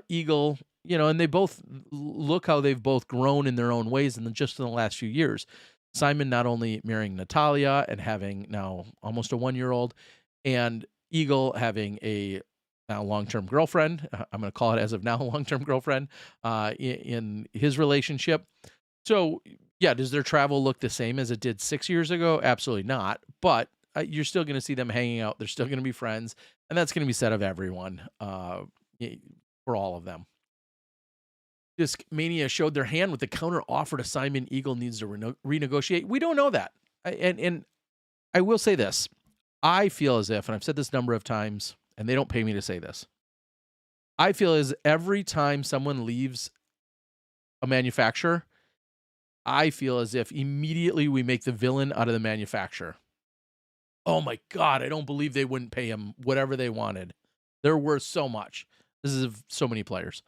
Eagle, and they both look how they've both grown in their own ways just in the last few years. Simon not only marrying Natalia and having now almost a 1-year-old, and Eagle having a now long-term girlfriend. I'm going to call it as of now long-term girlfriend in his relationship. So, yeah, does their travel look the same as it did 6 years ago? Absolutely not. But you're still going to see them hanging out. They're still going to be friends, and that's going to be said of everyone for all of them. Disc Mania showed their hand with the counter offer to Simon. Eagle needs to renegotiate. We don't know that. And I will say this. I feel as if, and I've said this a number of times, and they don't pay me to say this, I feel as every time someone leaves a manufacturer, I feel as if immediately we make the villain out of the manufacturer. Oh my God, I don't believe they wouldn't pay him whatever they wanted. They're worth so much. This is of so many players.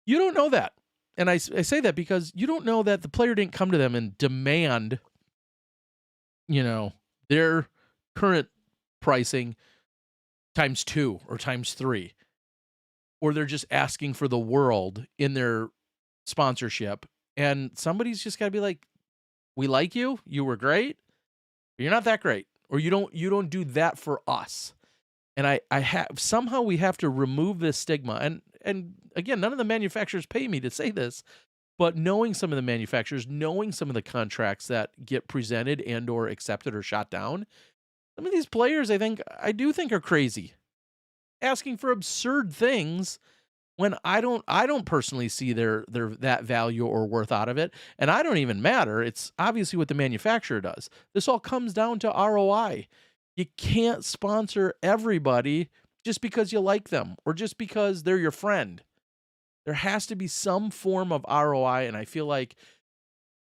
You don't know that. And I say that because you don't know that the player didn't come to them and demand, their current pricing times 2 or times 3. Or they're just asking for the world in their sponsorship. And somebody's just got to be like, we like you. You were great. But you're not that great. Or you don't do that for us. And I have somehow we have to remove this stigma. And again, none of the manufacturers pay me to say this, but knowing some of the manufacturers, knowing some of the contracts that get presented and or accepted or shot down, some of these players I do think are crazy. Asking for absurd things when I don't personally see their that value or worth out of it. And I don't even matter. It's obviously what the manufacturer does. This all comes down to ROI. You can't sponsor everybody just because you like them or just because they're your friend. There has to be some form of ROI, and I feel like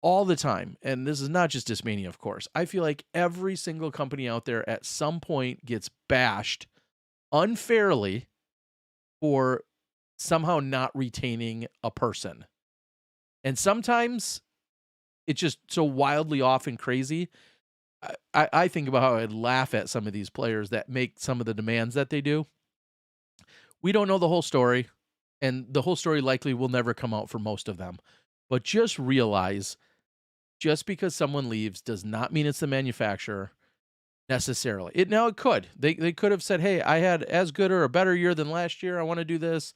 all the time, and this is not just Discmania, of course, I feel like every single company out there at some point gets bashed unfairly for somehow not retaining a person. And sometimes it's just so wildly off and crazy. I think about how I'd laugh at some of these players that make some of the demands that they do. We don't know the whole story, and the whole story likely will never come out for most of them. But just realize, just because someone leaves does not mean it's the manufacturer necessarily. It could. They could have said, hey, I had as good or a better year than last year. I want to do this.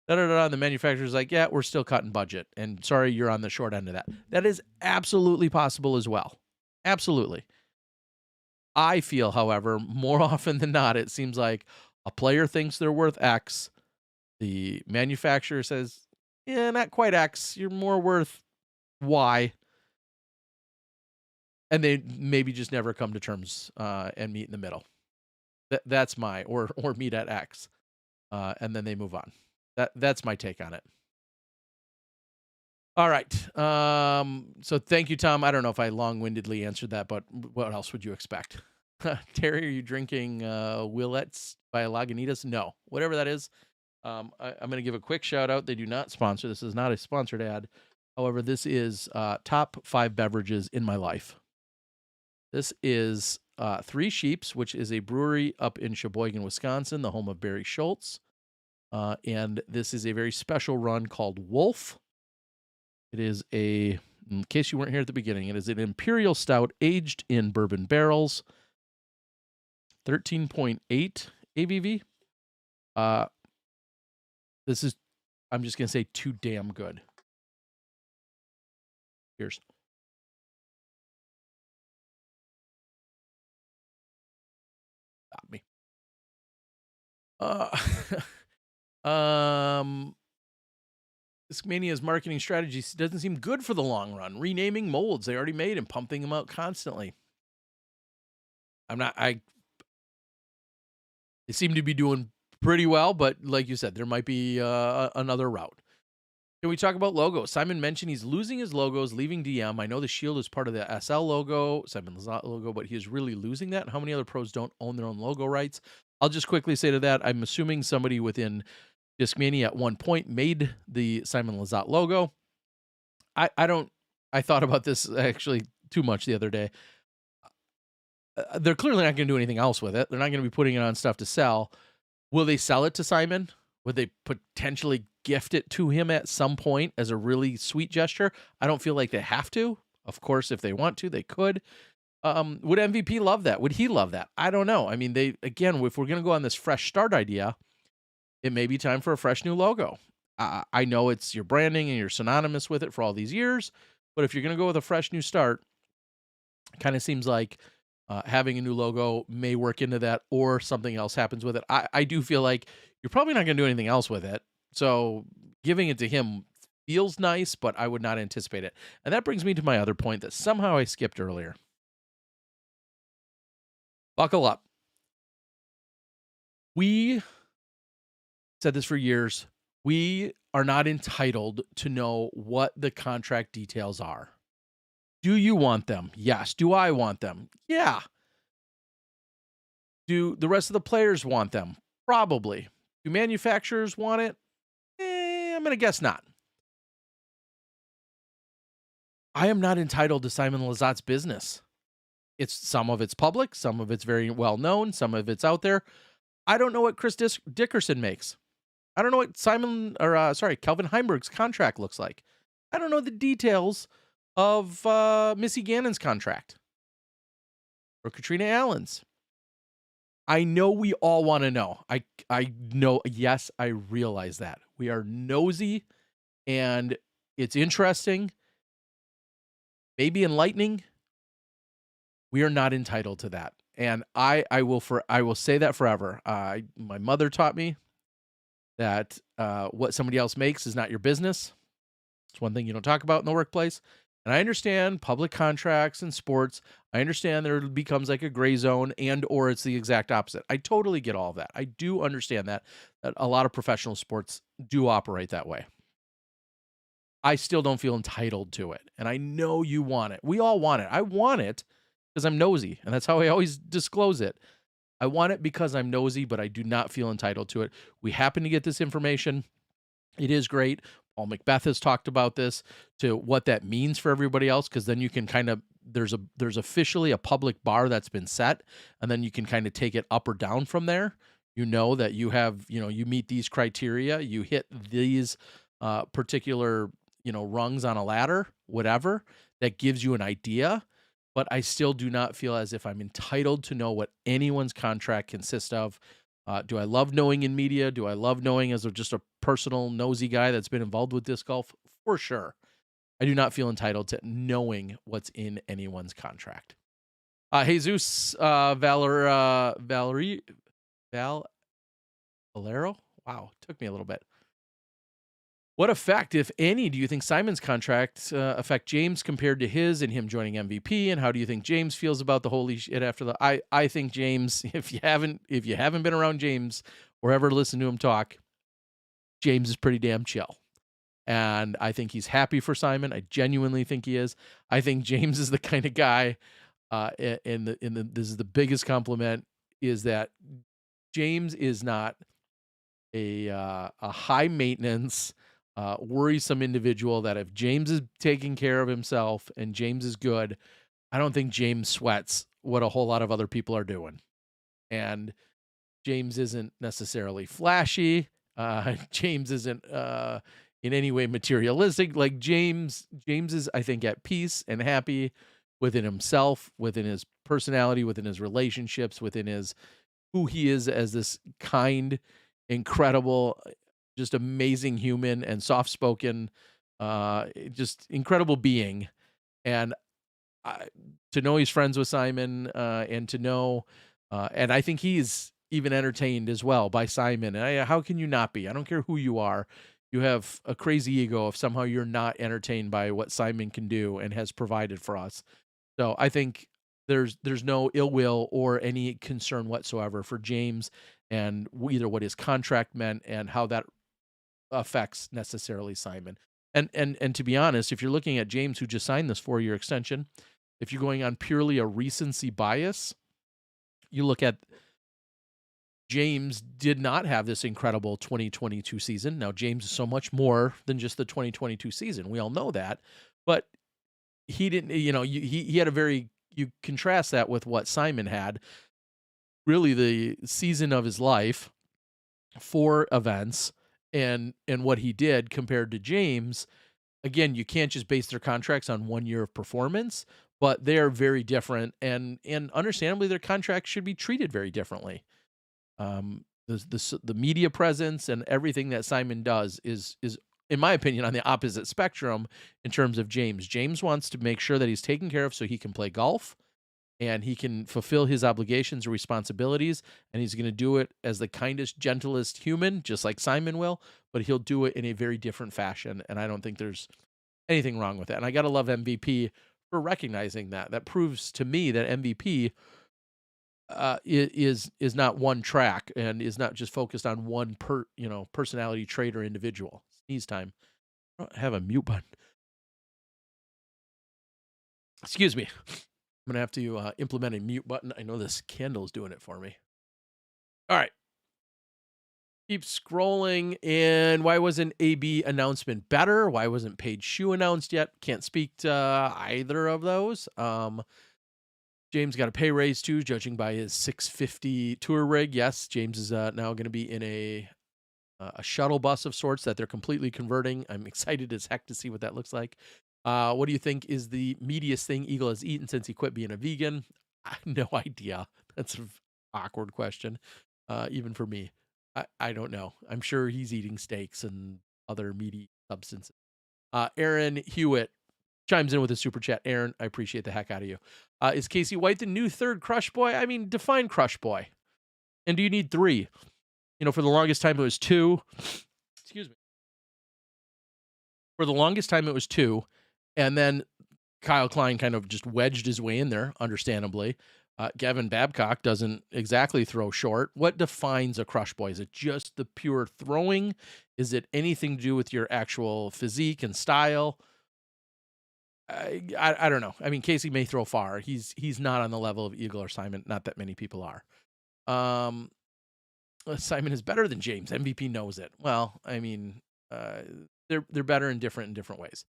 And the manufacturer's like, yeah, we're still cutting budget. And sorry, you're on the short end of that. That is absolutely possible as well. Absolutely. I feel, however, more often than not, it seems like a player thinks they're worth X. The manufacturer says, yeah, not quite X. You're more worth Y. And they maybe just never come to terms and meet in the middle. That's or meet at X. And then they move on. That's my take on it. All right. So thank you, Tom. I don't know if I long-windedly answered that, but what else would you expect? Terry, are you drinking Willettes by Lagunitas? No. Whatever that is. I'm going to give a quick shout out. They do not sponsor. This is not a sponsored ad. However, this is top 5 beverages in my life. This is Three Sheeps, which is a brewery up in Sheboygan, Wisconsin, the home of Barry Schultz. And this is a very special run called Wolf. It is in case you weren't here at the beginning, it is an imperial stout aged in bourbon barrels. 13.8 ABV. This is, I'm just going to say, too damn good. Cheers. Stop me. Discmania's marketing strategy doesn't seem good for the long run. Renaming molds they already made and pumping them out constantly. They seem to be doing pretty well, but like you said, there might be another route. Can we talk about logos? Simon mentioned he's losing his logos, leaving DM. I know the shield is part of the SL logo, Simon Lizotte logo, but he is really losing that. How many other pros don't own their own logo rights? I'll just quickly say to that, I'm assuming somebody within Discmania at one point made the Simon Lizotte logo. I thought about this actually too much the other day. They're clearly not going to do anything else with it. They're not going to be putting it on stuff to sell. Will they sell it to Simon? Would they potentially gift it to him at some point as a really sweet gesture? I don't feel like they have to. Of course, if they want to, they could. Would MVP love that? Would he love that? I don't know. I mean, they again, if we're gonna go on this fresh start idea, it may be time for a fresh new logo. I know it's your branding and you're synonymous with it for all these years, but if you're gonna go with a fresh new start, kind of seems like having a new logo may work into that, or something else happens with it. I do feel like you're probably not gonna do anything else with it, so giving it to him feels nice, but I would not anticipate it. And that brings me to my other point that somehow I skipped earlier. Buckle up. We said this for years. We are not entitled to know what the contract details are. Do you want them? Yes. Do I want them? Yeah. Do the rest of the players want them? Probably. Do manufacturers want it? I'm going to guess not. I am not entitled to Simon Lizotte's business. Some of it's public, some of it's very well known, some of it's out there. I don't know what Chris Dickerson makes. I don't know what Kelvin Heimberg's contract looks like. I don't know the details of Missy Gannon's contract or Katrina Allen's. I know we all want to know. I know, yes, I realize that. We are nosy and it's interesting, maybe enlightening. We are not entitled to that. And I will say that forever. My mother taught me that what somebody else makes is not your business. It's one thing you don't talk about in the workplace. And I understand public contracts and sports. I understand there becomes like a gray zone, and or it's the exact opposite. I totally get all of that. I do understand that a lot of professional sports do operate that way. I still don't feel entitled to it. And I know you want it. We all want it. I want it because I'm nosy, and that's how I always disclose it. I want it because I'm nosy, but I do not feel entitled to it. We happen to get this information. It is great. Paul Macbeth has talked about this, to what that means for everybody else, because then you can kind of, there's officially a public bar that's been set, and then you can kind of take it up or down from there. You know that you have, you meet these criteria, you hit these particular, rungs on a ladder, whatever, that gives you an idea. But I still do not feel as if I'm entitled to know what anyone's contract consists of. Do I love knowing in media? Do I love knowing as just a personal nosy guy that's been involved with disc golf? For sure. I do not feel entitled to knowing what's in anyone's contract. Jesus Valero? Wow, took me a little bit. What effect, if any, do you think Simon's contract affect James compared to his and him joining MVP? And how do you think James feels about the holy shit after the? I think James, if you haven't been around James or ever listened to him talk, James is pretty damn chill. And I think he's happy for Simon. I genuinely think he is. I think James is the kind of guy, this is the biggest compliment, is that James is not a high maintenance, worrisome individual, that if James is taking care of himself and James is good, I don't think James sweats what a whole lot of other people are doing. And James isn't necessarily flashy. James isn't in any way materialistic. Like James is, I think, at peace and happy within himself, within his personality, within his relationships, within his who he is as this kind, incredible, just amazing human and soft-spoken, just incredible being. And to know he's friends with Simon, and to know, and I think he's even entertained as well by Simon. And how can you not be? I don't care who you are. You have a crazy ego if somehow you're not entertained by what Simon can do and has provided for us. So I think there's no ill will or any concern whatsoever for James, and either what his contract meant and how that affects necessarily Simon. And to be honest, if you're looking at James, who just signed this 4-year extension, if you're going on purely a recency bias, you look at James did not have this incredible 2022 season. Now, James is so much more than just the 2022 season. We all know that. But he didn't, he had you contrast that with what Simon had, really the season of his life, 4 events, and what he did compared to James. Again, you can't just base their contracts on 1 year of performance, but they are very different, and understandably, their contracts should be treated very differently. The media presence and everything that Simon does is in my opinion on the opposite spectrum in terms of James. James wants to make sure that he's taken care of so he can play golf and he can fulfill his obligations or responsibilities, and he's going to do it as the kindest, gentlest human, just like Simon will, but he'll do it in a very different fashion, and I don't think there's anything wrong with that. And I got to love MVP for recognizing that. That proves to me that MVP is not one track and is not just focused on one personality trait or individual. Sneeze time. I don't have a mute button. Excuse me. I'm gonna have to implement a mute button. I know this candle is doing it for me. All right. Keep scrolling. And why wasn't AB announcement better? Why wasn't Paige Shoe announced yet? Can't speak to either of those. James got a pay raise too, judging by his 650 tour rig. Yes, James is now going to be in a shuttle bus of sorts that they're completely converting. I'm excited as heck to see what that looks like. What do you think is the meatiest thing Eagle has eaten since he quit being a vegan? I have no idea. That's an awkward question, even for me. I don't know. I'm sure he's eating steaks and other meaty substances. Aaron Hewitt chimes in with a super chat. Aaron, I appreciate the heck out of you. Is Casey White the new third crush boy? I mean, define crush boy. And do you need 3? For the longest time it was 2. Excuse me. For the longest time it was 2. And then Kyle Klein kind of just wedged his way in there, understandably. Gavin Babcock doesn't exactly throw short. What defines a crush boy? Is it just the pure throwing? Is it anything to do with your actual physique and style? I don't know. I mean, Casey may throw far. He's not on the level of Eagle or Simon. Not that many people are. Simon is better than James. MVP knows it. Well, I mean, they're better in different ways.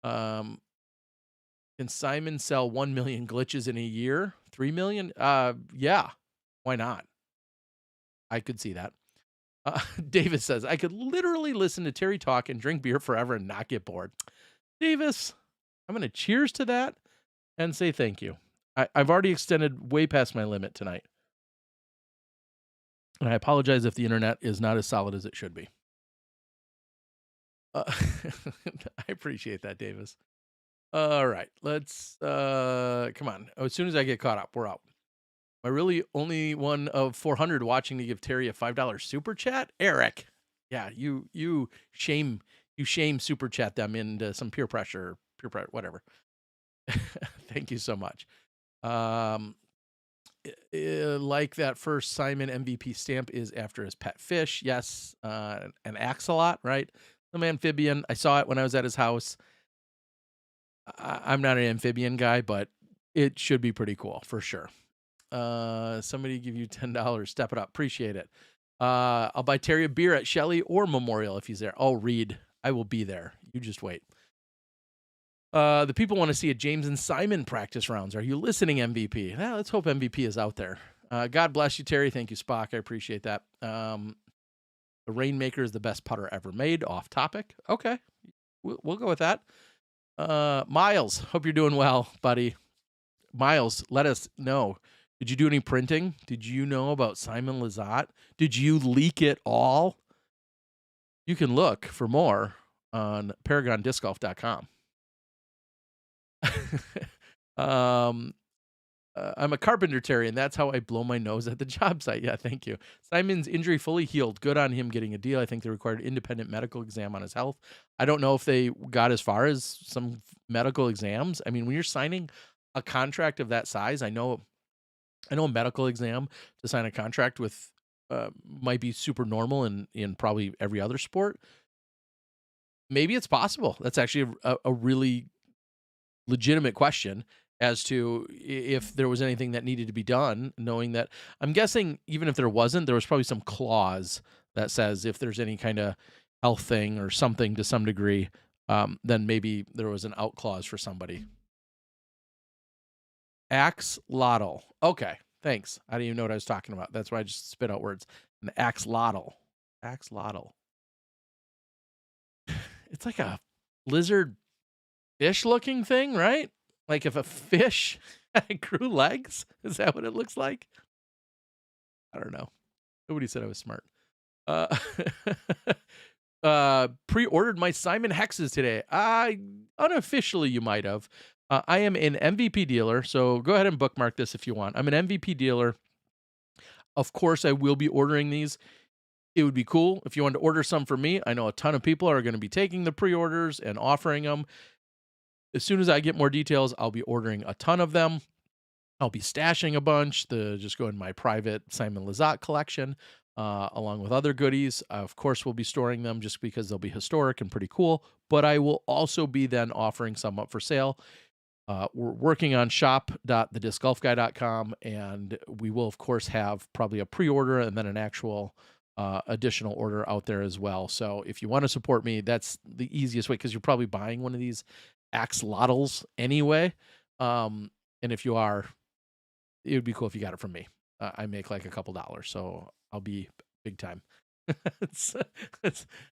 Can Simon sell 1 million glitches in a year? 3 million? Yeah. Why not? I could see that. Davis says, I could literally listen to Terry talk and drink beer forever and not get bored. Davis, I'm going to cheers to that and say thank you. I've already extended way past my limit tonight. And I apologize if the internet is not as solid as it should be. I appreciate that, Davis. All right, let's come on. As soon as I get caught up, we're out. Am I really only one of 400 watching to give Terry a $5 super chat? Eric. Yeah, you shame super chat them into some peer pressure, whatever. Thank you so much. Like that first Simon MVP stamp is after his pet fish. Yes, an axolot, right? Some amphibian. I saw it when I was at his house. I'm not an amphibian guy, but it should be pretty cool for sure. Somebody give you $10. Step it up. Appreciate it. I'll buy Terry a beer at Shelley or Memorial if he's there. Oh, Reed, I will be there. You just wait. The people want to see a James and Simon practice rounds. Are you listening, MVP? Well, let's hope MVP is out there. God bless you, Terry. Thank you, Spock. I appreciate that. The Rainmaker is the best putter ever made. Off topic. Okay. We'll go with that. Miles, hope you're doing well, buddy. Miles, let us know. Did you do any printing? Did you know about Simon Lizotte? Did you leak it all? You can look for more on paragondiscgolf.com. I'm a carpenter, Terry, and that's how I blow my nose at the job site. Yeah, thank you. Simon's injury fully healed. Good on him getting a deal. I think they required independent medical exam on his health. I don't know if they got as far as some medical exams. I mean, when you're signing a contract of that size, I know a medical exam to sign a contract with might be super normal in probably every other sport. Maybe it's possible. That's actually a really legitimate question as to if there was anything that needed to be done, knowing that I'm guessing even if there wasn't, there was probably some clause that says if there's any kind of health thing or something to some degree, then maybe there was an out clause for somebody. Axolotl. Okay, thanks. I didn't even know what I was talking about. That's why I just spit out words. An axolotl. Axolotl. It's like a lizard fish looking thing, right? Like if a fish grew legs? Is that what it looks like? I don't know. Nobody said I was smart. Uh, pre-ordered my Simon hexes today. I unofficially, you might have. I am an MVP dealer, so go ahead and bookmark this if you want. I'm an MVP dealer. Of course, I will be ordering these. It would be cool if you wanted to order some for me. I know a ton of people are going to be taking the pre-orders and offering them. As soon as I get more details, I'll be ordering a ton of them. I'll be stashing a bunch to just go in my private Simon Lizotte collection, along with other goodies. Of course, we'll be storing them just because they'll be historic and pretty cool, but I will also be then offering some up for sale. We're working on shop.thediscgolfguy.com, and we will, of course, have probably a pre-order and then an actual additional order out there as well. So if you want to support me, that's the easiest way because you're probably buying one of these axolotls anyway. And if you are, it would be cool if you got it from me. I make like a couple dollars, so I'll be big time. it's,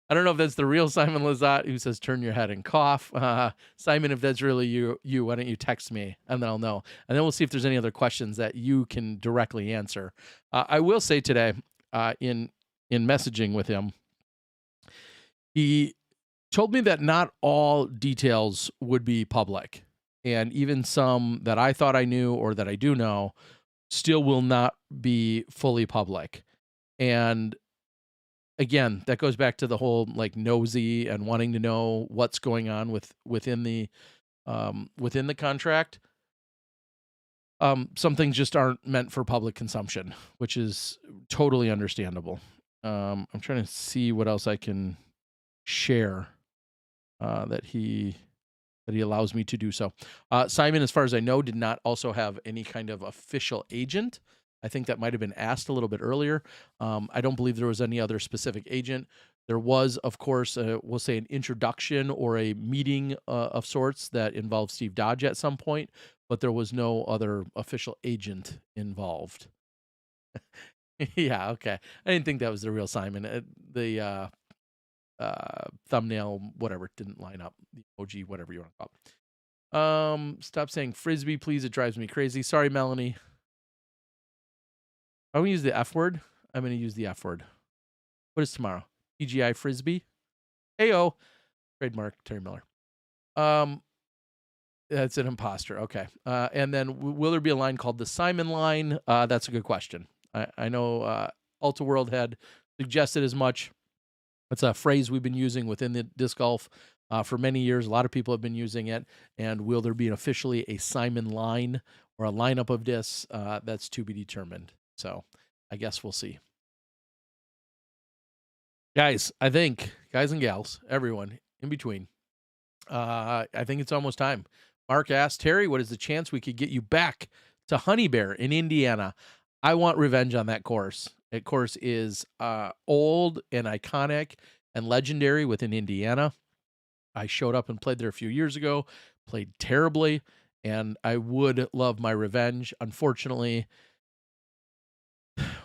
I don't know if that's the real Simon Lizotte who says turn your head and cough. Simon, if that's really you, why don't you text me and then I'll know. And then we'll see if there's any other questions that you can directly answer. I will say today, in messaging with him, he told me that not all details would be public. And even some that I thought I knew or that I do know still will not be fully public. And again, that goes back to the whole like nosy and wanting to know what's going on within the contract. Some things just aren't meant for public consumption, which is totally understandable. I'm trying to see what else I can share that he allows me to do so. Simon, as far as I know, did not also have any kind of official agent. I think that might have been asked a little bit earlier. I don't believe there was any other specific agent. There was, of course, we'll say an introduction or a meeting of sorts that involved Steve Dodge at some point, but there was no other official agent involved. Yeah, okay. I didn't think that was the real Simon. The thumbnail, whatever, didn't line up. The emoji, whatever you want to call it. Stop saying frisbee, please. It drives me crazy. Sorry, Melanie. I'm gonna use the F word. I'm gonna use the F word. What is tomorrow? PGI frisbee. Heyo. Trademark Terry Miller. That's an imposter. Okay. And then will there be a line called the Simon line? That's a good question. I know Ultiworld had suggested as much. It's a phrase we've been using within the disc golf for many years. A lot of people have been using it. And will there be officially a Simon line or a lineup of discs? That's to be determined. So I guess we'll see. Guys, I think, guys and gals, everyone in between, I think it's almost time. Mark asked, Terry, what is the chance we could get you back to Honey Bear in Indiana? I want revenge on that course. That course is old and iconic and legendary within Indiana. I showed up and played there a few years ago, played terribly, and I would love my revenge. Unfortunately,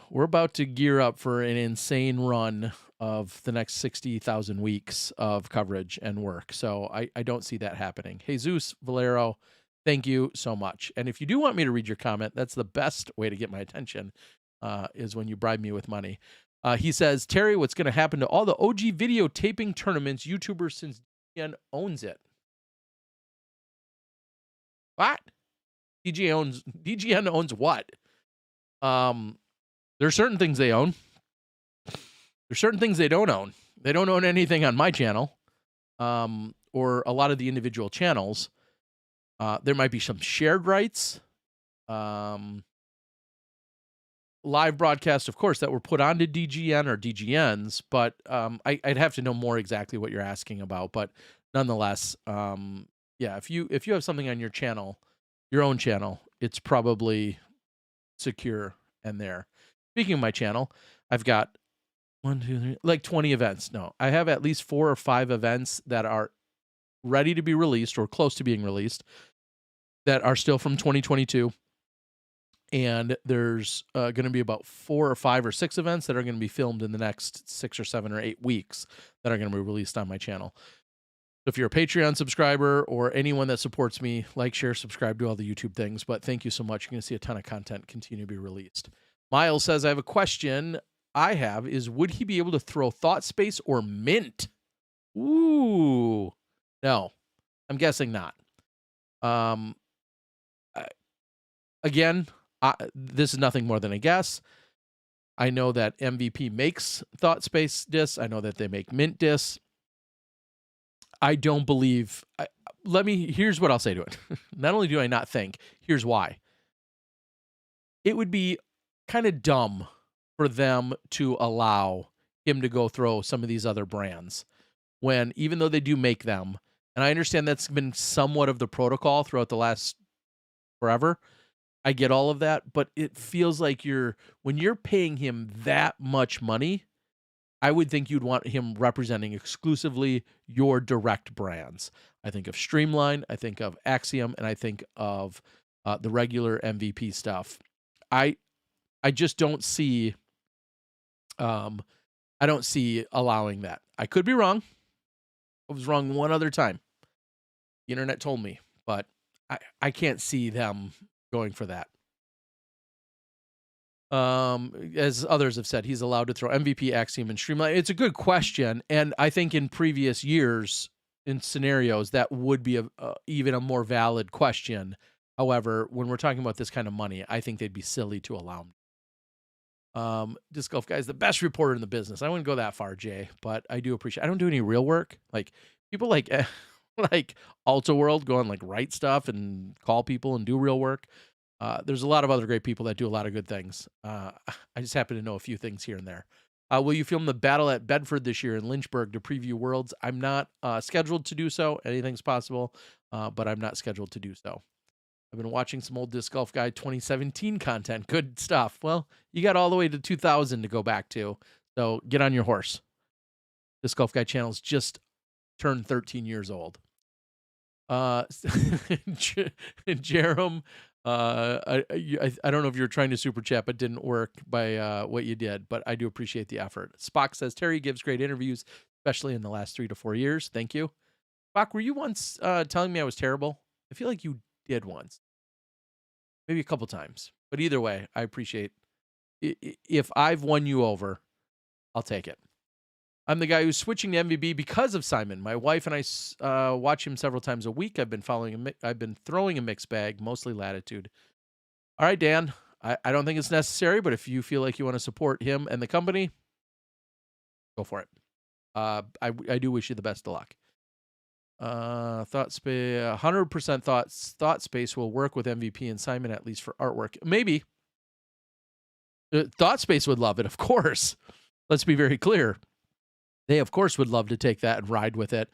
we're about to gear up for an insane run of the next 60,000 weeks of coverage and work. So I don't see that happening. Jesus Valero, thank you so much. And if you do want me to read your comment, that's the best way to get my attention, is when you bribe me with money. He says, Terry, what's going to happen to all the OG videotaping tournaments YouTubers since DGN owns it? What? DGN owns what? There's certain things they own. There's certain things they don't own. They don't own anything on my channel, or a lot of the individual channels. There might be some shared rights, live broadcasts, of course, that were put onto DGN or DGNs, but I'd have to know more exactly what you're asking about. But nonetheless, yeah, if you have something on your channel, your own channel, it's probably secure and there. Speaking of my channel, I've got 1, 2, 3, like 20 events. No, I have at least 4 or 5 events that are ready to be released or close to being released that are still from 2022. And there's going to be about 4 or 5 or 6 events that are going to be filmed in the next 6 or 7 or 8 weeks that are going to be released on my channel. if you're a Patreon subscriber or anyone that supports me, like, share, subscribe, do all the YouTube things. But thank you so much. You're going to see a ton of content continue to be released. Miles says, I have a question is, would he be able to throw Thought Space or Mint? Ooh, no, I'm guessing not. Again, this is nothing more than a guess. I know that MVP makes Thought Space discs. I know that they make Mint discs. I don't believe. Here's what I'll say to it. Not only do I not think, here's why. It would be kind of dumb for them to allow him to go throw some of these other brands when, even though they do make them, and I understand that's been somewhat of the protocol throughout the last forever. I get all of that, but it feels like when you're paying him that much money, I would think you'd want him representing exclusively your direct brands. I think of Streamline, I think of Axiom, and I think of the regular MVP stuff. I just don't see. I don't see allowing that. I could be wrong. I was wrong one other time. The internet told me, but I can't see them going for that. As others have said, he's allowed to throw MVP, Axiom, and Streamline. It's a good question, and I think in previous years, in scenarios, that would be even a more valid question. However, when we're talking about this kind of money, I think they'd be silly to allow him. Disc Golf Guy is the best reporter in the business. I wouldn't go that far, Jay, but I do appreciate. I don't do any real work. Like people like like Ultiworld go and like write stuff and call people and do real work. There's a lot of other great people that do a lot of good things. I just happen to know a few things here and there. Will you film the battle at Bedford this year in Lynchburg to preview Worlds? I'm not scheduled to do so. Anything's possible, but I'm not scheduled to do so. I've been watching some old Disc Golf Guy 2017 content. Good stuff. Well, you got all the way to 2000 to go back to, so get on your horse. Disc Golf Guy channel's just turned 13 years old. Jerem, I don't know if you're trying to super chat, but didn't work by what you did, but I do appreciate the effort. Spock says, Terry gives great interviews, especially in the last 3 to 4 years. Thank you. Spock, were you once telling me I was terrible? I feel like you did once. Maybe a couple times. But either way, I appreciate if I've won you over, I'll take it. I'm the guy who's switching to MVP because of Simon. My wife and I watch him several times a week. I've been throwing a mixed bag, mostly Latitude. All right, Dan. I don't think it's necessary, but if you feel like you want to support him and the company, go for it. I do wish you the best of luck. Thought Space, 100% Thought Space will work with MVP and Simon, at least for artwork. Maybe. Thought Space would love it, of course. Let's be very clear. They, of course, would love to take that and ride with it.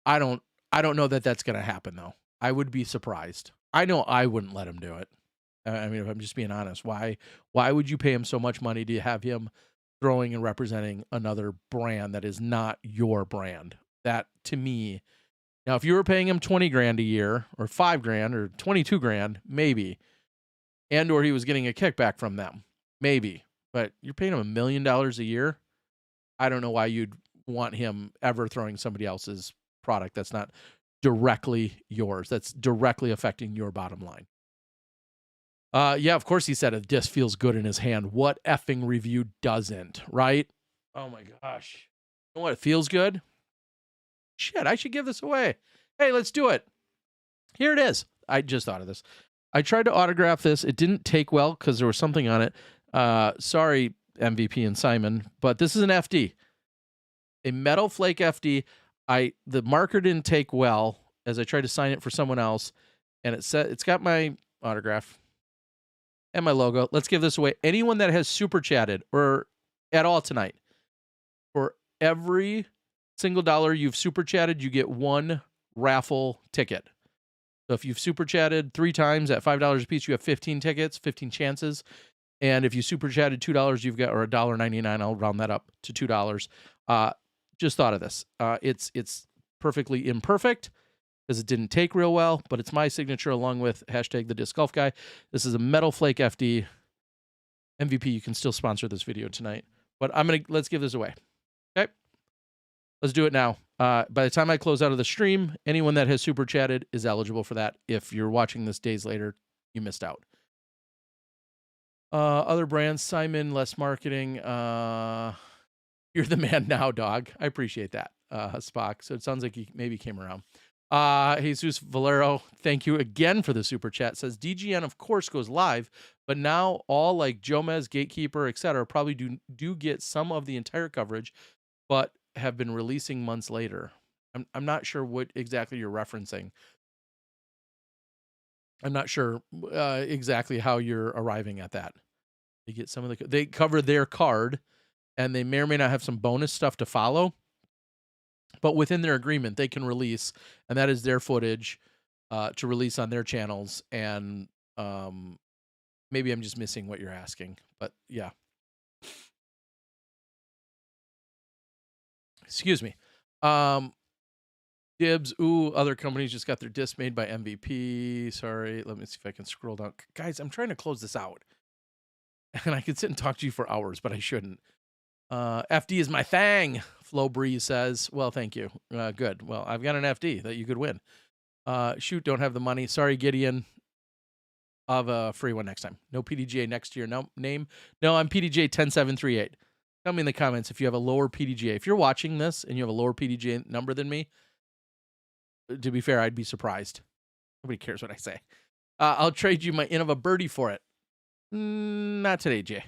I don't know that that's going to happen, though. I would be surprised. I know I wouldn't let him do it. I mean, if I'm just being honest, why would you pay him so much money to have him throwing and representing another brand that is not your brand? That, to me, now, if you were paying him 20 grand a year or 5 grand or 22 grand, maybe, and or he was getting a kickback from them, maybe, but you're paying him $1 million a year. I don't know why you'd want him ever throwing somebody else's product that's not directly yours, that's directly affecting your bottom line. Yeah, of course he said a disc feels good in his hand. What effing review doesn't, right? Oh my gosh. You know what? It feels good. Shit, I should give this away. Hey, let's do it. Here it is. I just thought of this. I tried to autograph this. It didn't take well because there was something on it. Sorry, MVP and Simon, but this is an FD. A metal flake FD. The marker didn't take well as I tried to sign it for someone else, and it's got my autograph and my logo. Let's give this away. Anyone that has super chatted or at all tonight, for every single dollar you've super chatted, you get 1 raffle ticket. So if you've super chatted 3 times at $5 a piece, you have 15 tickets, 15 chances. And if you super chatted $2, you've got, or $1.99, I'll round that up to $2. Just thought of this. It's perfectly imperfect because it didn't take real well, but it's my signature along with hashtag the Disc Golf Guy. This is a metal flake FD. MVP, you can still sponsor this video tonight, but let's give this away. Okay. Let's do it now. By the time I close out of the stream, anyone that has super chatted is eligible for that. If you're watching this days later, you missed out. Other brands, Simon, less marketing. You're the man now, dog. I appreciate that, Spock. So it sounds like he maybe came around. Jesus Valero, thank you again for the super chat. Says DGN, of course, goes live, but now all like Jomez, Gatekeeper, etc., probably do get some of the entire coverage, but have been releasing months later. I'm not sure what exactly you're referencing. I'm not sure exactly how you're arriving at that. They get some of they cover their card, and they may or may not have some bonus stuff to follow. But within their agreement, they can release, and that is their footage to release on their channels. And maybe I'm just missing what you're asking, but yeah. Excuse me. Dibs. Ooh, other companies just got their disc made by MVP. Sorry, let me see if I can scroll down. Guys, I'm trying to close this out. And I could sit and talk to you for hours, but I shouldn't. FD is my thing, Flo Breeze says. Well, thank you. Good. Well, I've got an FD that you could win. Shoot, don't have the money. Sorry, Gideon. I'll have a free one next time. No PDGA next to your name. No, I'm PDGA 10738. Tell me in the comments if you have a lower PDGA. If you're watching this and you have a lower PDGA number than me, to be fair, I'd be surprised. Nobody cares what I say. I'll trade you my Innova Birdie for it. Not today, Jay.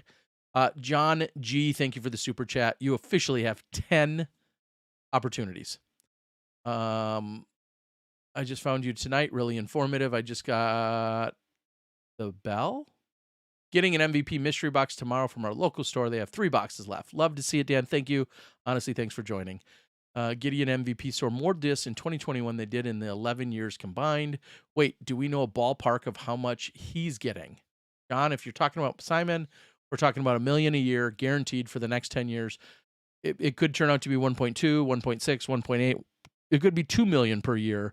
John G, thank you for the super chat. You officially have 10 opportunities. I just found you tonight. Really informative. I just got the bell. Getting an MVP mystery box tomorrow from our local store. They have 3 boxes left. Love to see it, Dan. Thank you. Honestly, thanks for joining. Gideon MVP saw more discs in 2021 than they did in the 11 years combined. Wait, do we know a ballpark of how much he's getting? John, if you're talking about Simon, we're talking about $1 million a year guaranteed for the next 10 years. It could turn out to be 1.2, 1.6, 1.8. It could be $2 million per year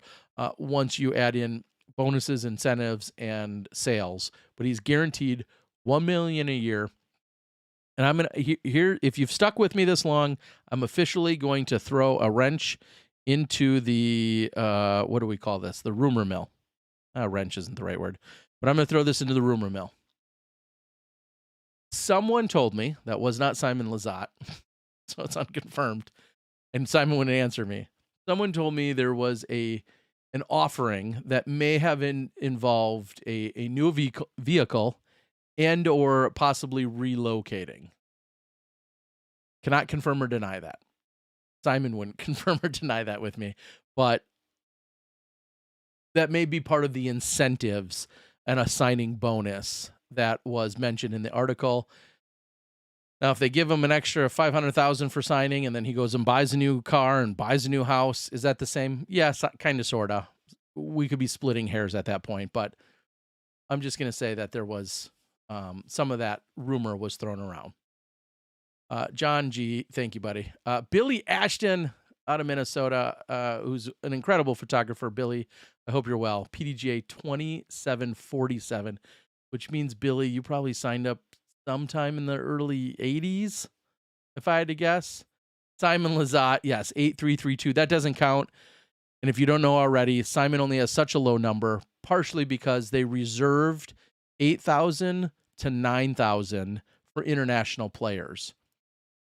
once you add in bonuses, incentives, and sales. But he's guaranteed $1 million a year. And I'm gonna here. If you've stuck with me this long, I'm officially going to throw a wrench into the what do we call this? The rumor mill. Wrench isn't the right word, but I'm going to throw this into the rumor mill. Someone told me, that was not Simon Lizotte, so it's unconfirmed, and Simon wouldn't answer me. Someone told me there was an offering that may have involved a new vehicle and or possibly relocating. Cannot confirm or deny that. Simon wouldn't confirm or deny that with me, but that may be part of the incentives and a signing bonus that was mentioned in the article. Now, if they give him an extra $500,000 for signing and then he goes and buys a new car and buys a new house, is that the same? Yes, kind of, sort of. We could be splitting hairs at that point, but I'm just going to say that there was some of that rumor was thrown around. John G, thank you, buddy. Billy Ashton out of Minnesota, who's an incredible photographer. Billy, I hope you're well. PDGA 2747, which means, Billy, you probably signed up sometime in the early 80s, if I had to guess. Simon Lizotte, yes, 8332. That doesn't count. And if you don't know already, Simon only has such a low number, partially because they reserved 8,000 to 9,000 for international players.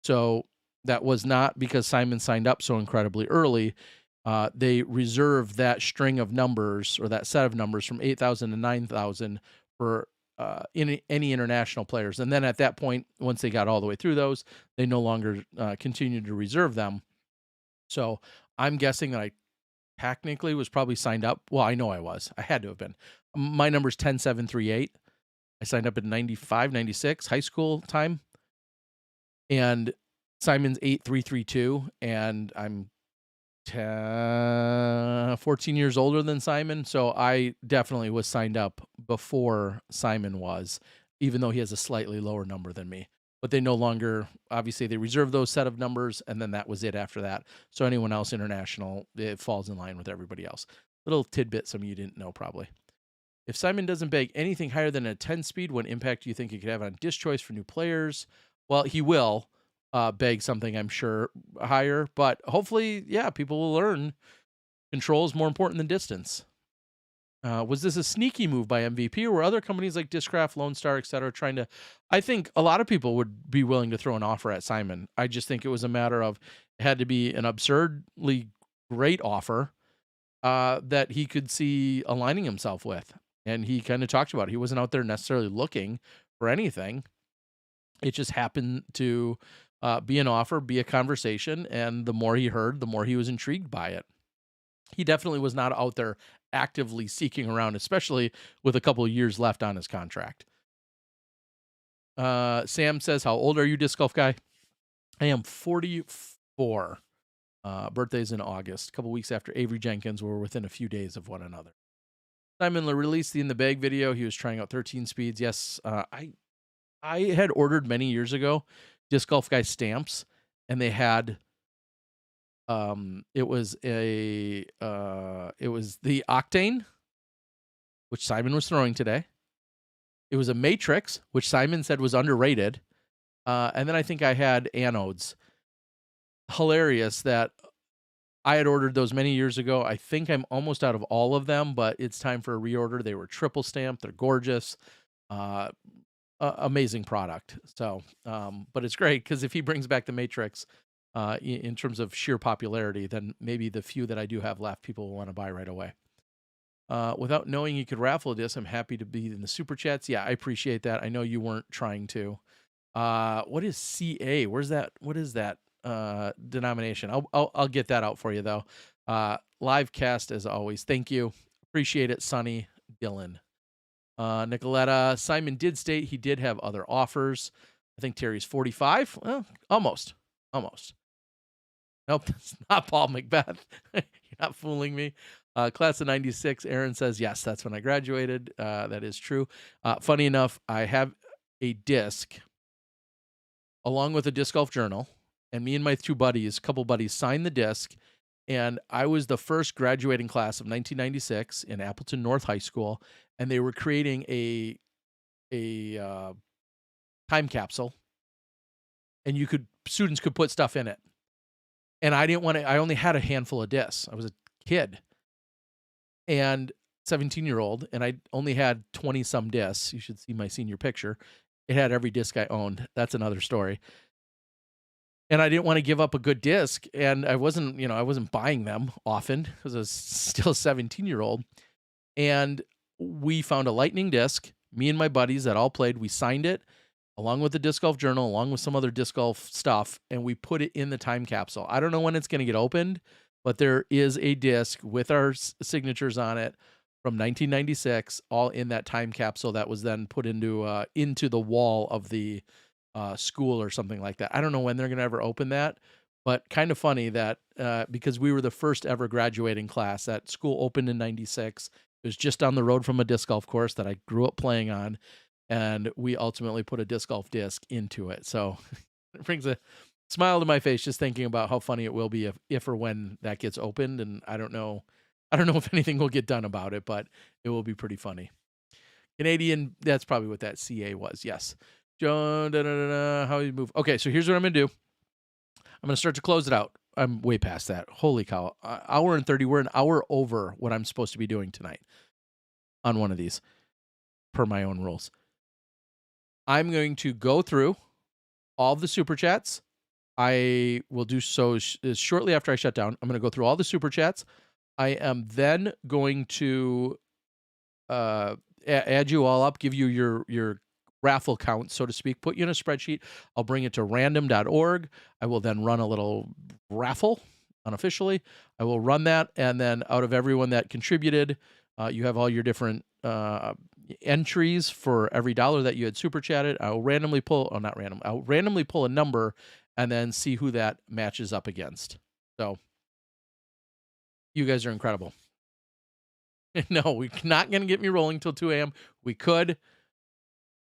So that was not because Simon signed up so incredibly early. They reserved that string of numbers, or that set of numbers, from 8,000 to 9,000 for any international players. And then at that point, once they got all the way through those, they no longer continued to reserve them. So I'm guessing that I technically was probably signed up. Well, I know I was. I had to have been. My number's 10738. I signed up in 95, 96, high school time. And Simon's 8332, and I'm 14 years older than Simon, so I definitely was signed up before Simon was, even though he has a slightly lower number than me. But they no longer, obviously, they reserve those set of numbers, and then that was it after that. So anyone else international, it falls in line with everybody else. Little tidbit some of you didn't know, probably. If Simon doesn't bag anything higher than a 10 speed, what impact do you think it could have on disc choice for new players? Well, he will. beg something, I'm sure, higher. But hopefully, yeah, people will learn control is more important than distance. Was this a sneaky move by MVP, or were other companies like Discraft, Lone Star, et cetera, trying to? I think a lot of people would be willing to throw an offer at Simon. I just think it was a matter of it had to be an absurdly great offer that he could see aligning himself with. And he kind of talked about it. He wasn't out there necessarily looking for anything. It just happened to be an offer, be a conversation. And the more he heard, the more he was intrigued by it. He definitely was not out there actively seeking around, especially with a couple of years left on his contract. Sam says, how old are you, disc golf guy? I am 44. Birthday's in August, a couple weeks after Avery Jenkins. We're within a few days of one another. Simon released the In the Bag video. He was trying out 13 speeds. Yes, I had ordered many years ago disc golf guy stamps, and they had it was the Octane, which Simon was throwing today. It was a Matrix, which Simon said was underrated. And then I think I had anodes. Hilarious that I had ordered those many years ago. I think I'm almost out of all of them, but it's time for a reorder. They were triple stamped. They're gorgeous. Amazing product. So, but it's great because if he brings back the Matrix in terms of sheer popularity, then maybe the few that I do have left, people will want to buy right away. Without knowing you could raffle this, I'm happy to be in the super chats. Yeah, I appreciate that. I know you weren't trying to. What is CA? Where's that? What is that denomination? I'll get that out for you though. Live cast as always. Thank you. Appreciate it, Sonny Dylan. Nicoletta, Simon did state he did have other offers. I think Terry's 45. Well, almost. Nope, it's not Paul Macbeth. You're not fooling me. Class of 96, Aaron says, yes, that's when I graduated. That is true. Funny enough, I have a disc along with a disc golf journal, and me and my couple buddies signed the disc, and I was the first graduating class of 1996 in Appleton North High School, and they were creating a time capsule, and students could put stuff in it. And I didn't want to, I only had a handful of discs. I was a kid and 17-year-old, and I only had 20 some discs. You should see my senior picture. It had every disc I owned. That's another story. And I didn't want to give up a good disc, and I wasn't buying them often because I was still a 17-year-old. And we found a lightning disc. Me and my buddies that all played, we signed it along with the disc golf journal, along with some other disc golf stuff, and we put it in the time capsule. I don't know when it's going to get opened, but there is a disc with our signatures on it from 1996, all in that time capsule that was then put into the wall of the school or something like that. I don't know when they're going to ever open that, but kind of funny that because we were the first ever graduating class. That school opened in 96. It was just down the road from a disc golf course that I grew up playing on. And we ultimately put a disc golf disc into it. So it brings a smile to my face just thinking about how funny it will be if or when that gets opened. And I don't know if anything will get done about it, but it will be pretty funny. Canadian, that's probably what that CA was. Yes. John, how you move? Okay, so here's what I'm going to do. I'm going to start to close it out. I'm way past that. Holy cow. Hour and 30. We're an hour over what I'm supposed to be doing tonight on one of these per my own rules. I'm going to go through all the super chats. I will do so shortly after I shut down. I'm going to go through all the super chats. I am then going to add you all up, give you your raffle count, so to speak, put you in a spreadsheet. I'll bring it to random.org. I will then run a little raffle unofficially. I will run that, and then out of everyone that contributed, you have all your different entries for every dollar that you had super chatted. I'll randomly pull, I'll randomly pull a number and then see who that matches up against. So you guys are incredible. No, we're not going to get me rolling till 2 a.m. We could.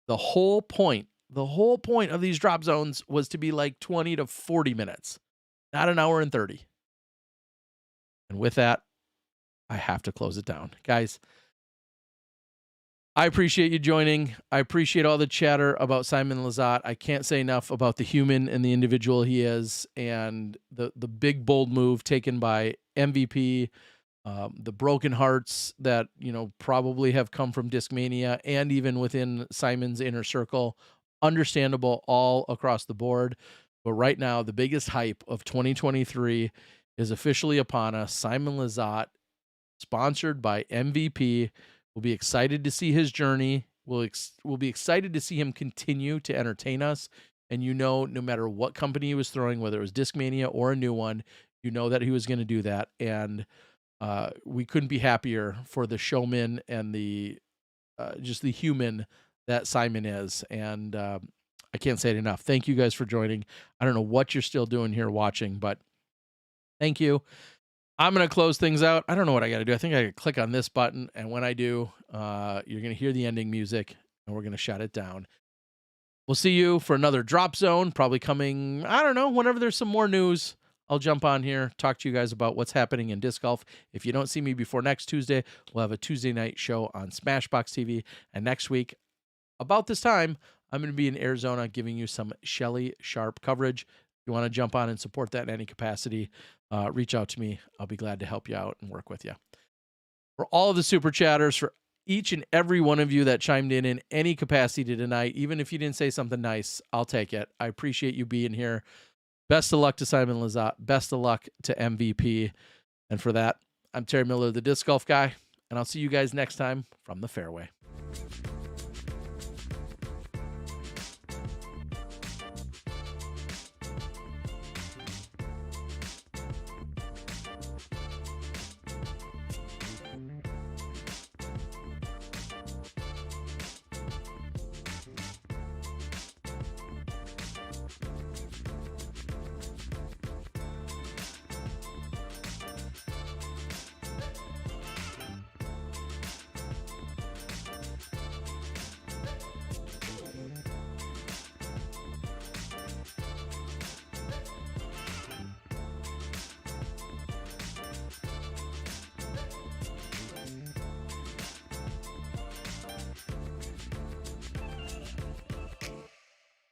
The whole point of these drop zones was to be like 20 to 40 minutes, not an hour and 30. And with that, I have to close it down. Guys, I appreciate you joining. I appreciate all the chatter about Simon Lizotte. I can't say enough about the human and the individual he is, and the big bold move taken by MVP, the broken hearts that probably have come from Discmania and even within Simon's inner circle. Understandable all across the board, but right now the biggest hype of 2023 is officially upon us. Simon Lizotte, sponsored by MVP. We'll be excited to see his journey. We'll be excited to see him continue to entertain us. And no matter what company he was throwing, whether it was Discmania or a new one, that he was going to do that. And we couldn't be happier for the showman and the just the human that Simon is. And I can't say it enough. Thank you guys for joining. I don't know what you're still doing here watching, but thank you. I'm going to close things out. I don't know what I got to do. I think I got to click on this button. And when I do, you're going to hear the ending music and we're going to shut it down. We'll see you for another Drop Zone, probably coming, I don't know, whenever there's some more news. I'll jump on here, talk to you guys about what's happening in disc golf. If you don't see me before next Tuesday, we'll have a Tuesday night show on Smashbox TV. And next week, about this time, I'm going to be in Arizona giving you some Shelly Sharp coverage. If you want to jump on and support that in any capacity, reach out to me. I'll be glad to help you out and work with you. For all of the super chatters, for each and every one of you that chimed in any capacity tonight, even if you didn't say something nice, I'll take it. I appreciate you being here. Best of luck to Simon Lizotte. Best of luck to MVP. And for that, I'm Terry Miller, the Disc Golf Guy, and I'll see you guys next time from the fairway.